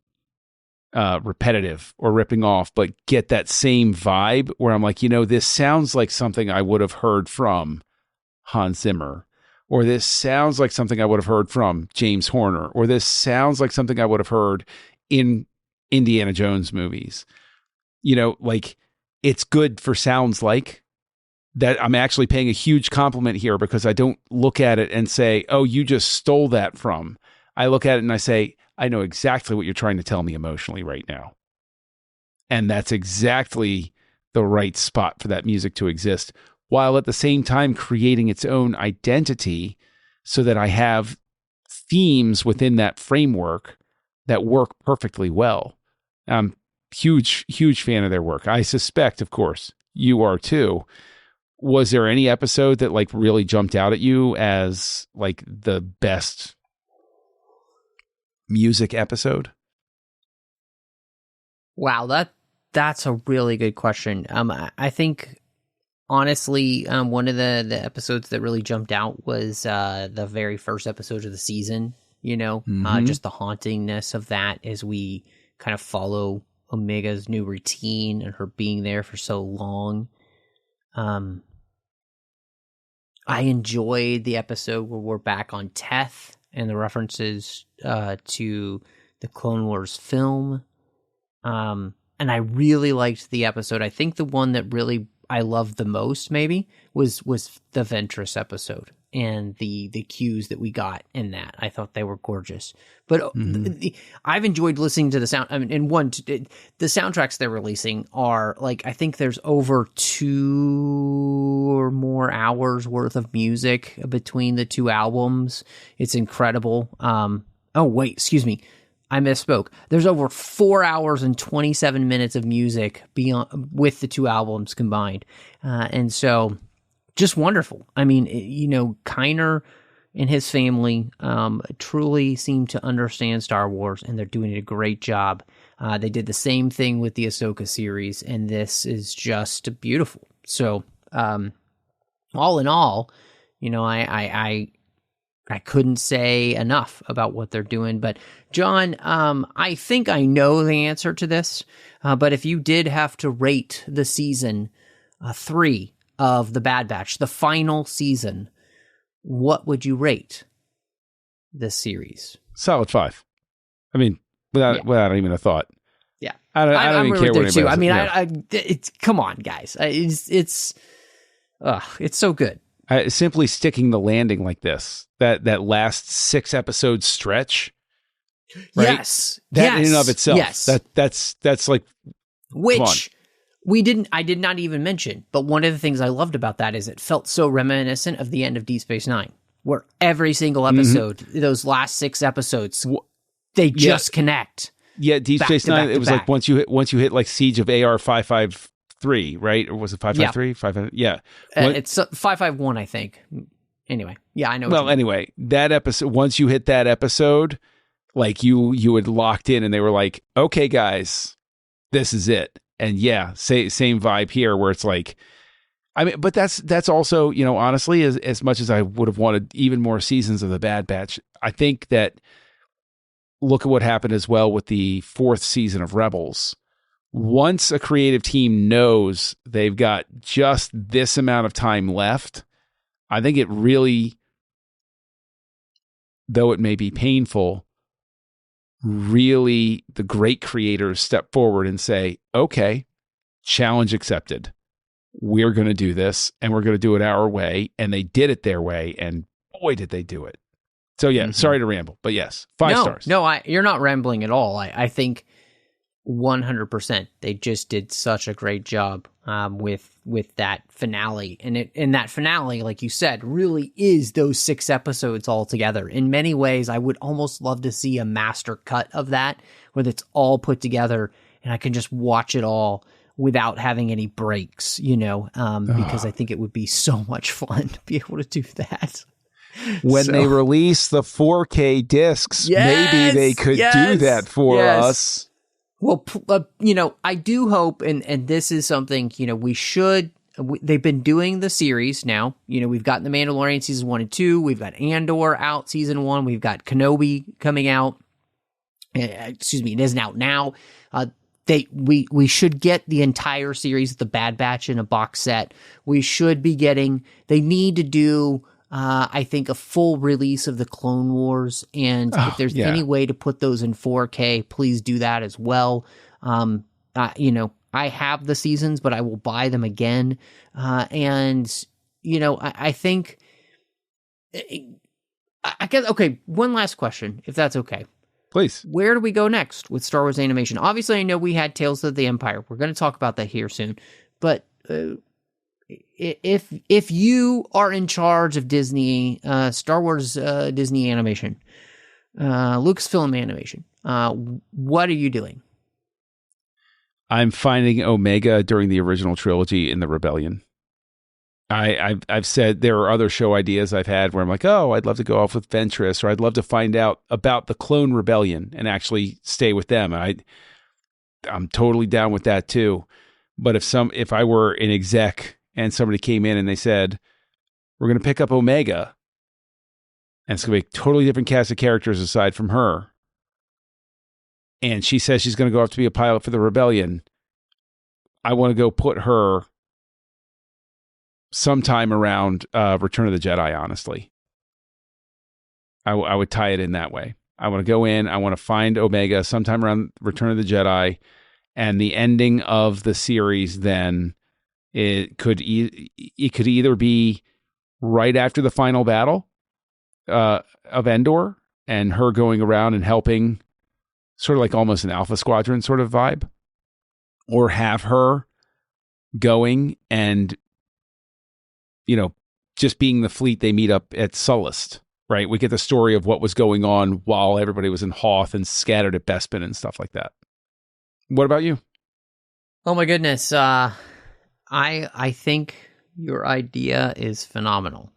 repetitive or ripping off, but get that same vibe where I'm like, this sounds like something I would have heard from Hans Zimmer. Or this sounds like something I would have heard from James Horner. Or this sounds like something I would have heard in Indiana Jones movies. Like, it's good for sounds like that. I'm actually paying a huge compliment here because I don't look at it and say, oh, you just stole that from. I look at it and I say, I know exactly what you're trying to tell me emotionally right now. And that's exactly the right spot for that music to exist, while at the same time creating its own identity so that I have themes within that framework that work perfectly well. I'm huge fan of their work. I suspect, of course, you are too. Was there any episode that like really jumped out at you as like the best music episode? Wow, that's a really good question. I think honestly, one of the episodes that really jumped out was the very first episode of the season. Just the hauntingness of that as we kind of follow Omega's new routine and her being there for so long. I enjoyed the episode where we're back on Teth and the references to the Clone Wars film. And I really liked the episode. I think the one that really I loved the most maybe was the Ventress epissound and the cues that we got in that. I thought they were gorgeous. But I've enjoyed listening to the sound. I mean, the soundtracks they're releasing are like, I think there's over 2 or more hours worth of music between the 2 albums. It's incredible. Oh, wait, excuse me. I misspoke. There's over 4 hours and 27 minutes of music beyond with the 2 albums combined. And so just wonderful. I mean, Kiner and his family truly seem to understand Star Wars, and they're doing a great job. They did the same thing with the Ahsoka series, and this is just beautiful. So, all in all, I couldn't say enough about what they're doing. But John, I think I know the answer to this. But if you did have to rate the season 3 of The Bad Batch, the final season, what would you rate this series? Solid 5. I mean, without even a thought. Yeah, I don't even care what anybody else. I mean, it's come on, guys. It's so good. Simply sticking the landing like this, that last 6 episode stretch, right? Yes, that in and of itself, yes. that's like, which I did not even mention, but one of the things I loved about that is it felt so reminiscent of the end of Deep Space Nine, where every single episode, those last 6 episodes, they just connect. Yeah, Deep Space Nine. It was like once you hit like Siege of AR 553, right? Or was it 553? 553? Yeah. It's 551, I think. Anyway, yeah, I know. Well, anyway, that episode, once you hit that episode, like you had locked in and they were like, okay, guys, this is it. And yeah, same vibe here where it's like, I mean, but that's also, honestly, as much as I would have wanted even more seasons of The Bad Batch, I think that look at what happened as well with the 4th season of Rebels. Once a creative team knows they've got just this amount of time left, I think it really, though it may be painful, really the great creators step forward and say, okay, challenge accepted. We're going to do this and we're going to do it our way. And they did it their way. And boy, did they do it. So yeah, sorry to ramble, but yes, 5 stars. No, you're not rambling at all. I think 100%. They just did such a great job with that finale, and that finale, like you said, really is those 6 episodes all together. In many ways, I would almost love to see a master cut of that, where it's all put together, and I can just watch it all without having any breaks. Because I think it would be so much fun to be able to do that. When they release the 4K discs, maybe they could do that for us. Well, I do hope, and this is something, they've been doing the series now. We've got The Mandalorian season 1 and 2. We've got Andor out season 1. We've got Kenobi coming out. Excuse me, it isn't out now. We should get the entire series of The Bad Batch in a box set. We should be they need to do, I think, a full release of the Clone Wars, and if there's any way to put those in 4K, please do that as well. I have the seasons, but I will buy them again. I think, I guess, okay, one last question, if that's okay. Please. Where do we go next with Star Wars animation? Obviously, I know we had Tales of the Empire. We're going to talk about that here soon, but if you are in charge of Disney, Star Wars, Disney animation, Lucasfilm animation, what are you doing? I'm finding Omega during the original trilogy in the Rebellion. I've said there are other show ideas I've had where I'm like, oh, I'd love to go off with Ventress, or I'd love to find out about the Clone Rebellion and actually stay with them. I'm totally down with that too. But if I were an exec and somebody came in and they said, we're going to pick up Omega, and it's going to be a totally different cast of characters aside from her, and she says she's going to go off to be a pilot for the Rebellion, I want to go put her sometime around Return of the Jedi, honestly. I would tie it in that way. I want to go in, I want to find Omega sometime around Return of the Jedi, and the ending of the series then, it could either be right after the final battle of Endor, and her going around and helping, sort of like almost an Alpha Squadron sort of vibe, or have her going and, just being the fleet they meet up at Sullust, right? We get the story of what was going on while everybody was in Hoth and scattered at Bespin and stuff like that. What about you? Oh my goodness. I think your idea is phenomenal.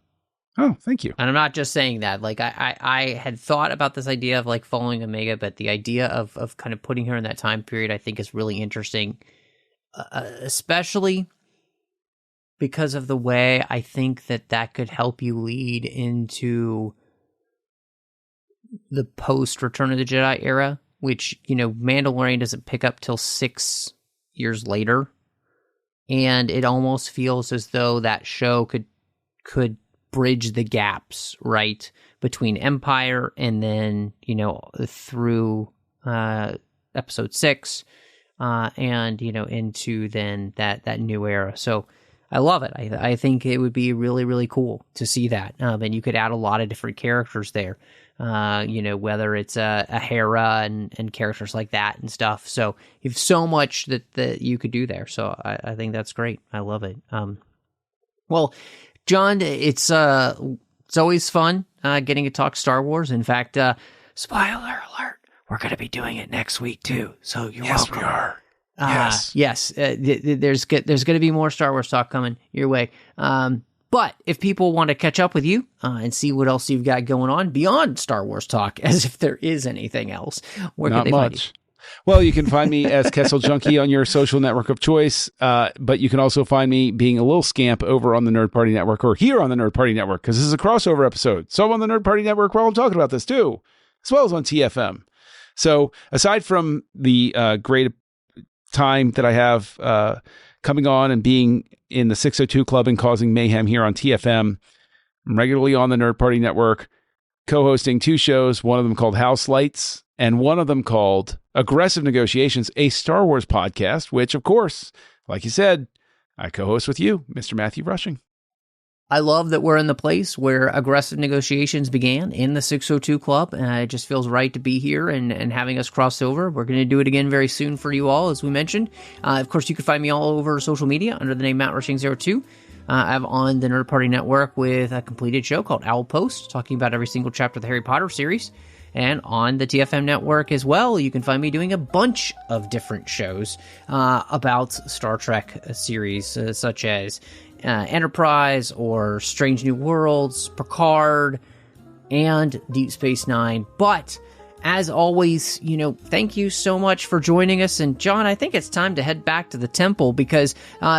Oh, thank you. And I'm not just saying that. Like, I had thought about this idea of like following Omega, but the idea of kind of putting her in that time period, I think is really interesting, especially because of the way I think that could help you lead into the post Return of the Jedi era, which, Mandalorian doesn't pick up till 6 years later. And it almost feels as though that show could bridge the gaps, right, between Empire and then, through episode 6 and, into then that new era. So I love it. I think it would be really, really cool to see that. And you could add a lot of different characters there, whether it's a Hera and characters like that and stuff. So you have so much that you could do there. So I think that's great. I love it. Well, John, it's always fun getting to talk Star Wars. In fact, spoiler alert, we're going to be doing it next week too. So you're welcome. Yes, we are. Yes. There's going to be more Star Wars talk coming your way. But if people want to catch up with you and see what else you've got going on beyond Star Wars talk, as if there is anything else, where can they find you? Well, you can find me as Kessel Junkie on your social network of choice, but you can also find me being a little scamp over on the Nerd Party Network, or here on the Nerd Party Network, because this is a crossover episode. So I'm on the Nerd Party Network while I'm talking about this too, as well as on TFM. So aside from the great time that I have coming on and being in the 602 Club and causing mayhem here on TFM, I'm regularly on the Nerd Party Network, co-hosting 2 shows, one of them called House Lights and one of them called Aggressive Negotiations, a Star Wars podcast, which, of course, like you said, I co-host with you, Mr. Matthew Rushing. I love that we're in the place where Aggressive Negotiations began, in the 602 Club. It just feels right to be here and having us cross over. We're going to do it again very soon for you all, as we mentioned. Of course, you can find me all over social media under the name Matt Rushing02. I'm on the Nerd Party Network with a completed show called Owl Post, talking about every single chapter of the Harry Potter series. And on the TFM network as well, you can find me doing a bunch of different shows about Star Trek series, such as Enterprise or Strange New Worlds, Picard, and Deep Space Nine. But as always, thank you so much for joining us. And John, I think it's time to head back to the temple, because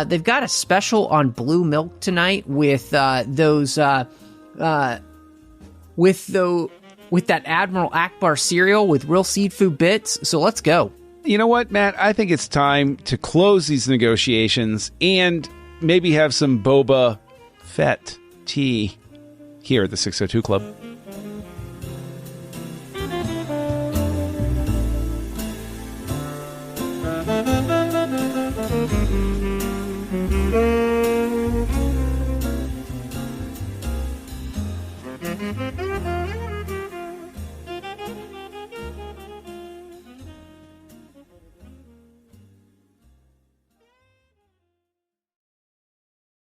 they've got a special on blue milk tonight with with that Admiral Akbar cereal with real seed food bits. So let's go. You know what, Matt? I think it's time to close these negotiations and maybe have some Boba Fett tea here at the 602 Club.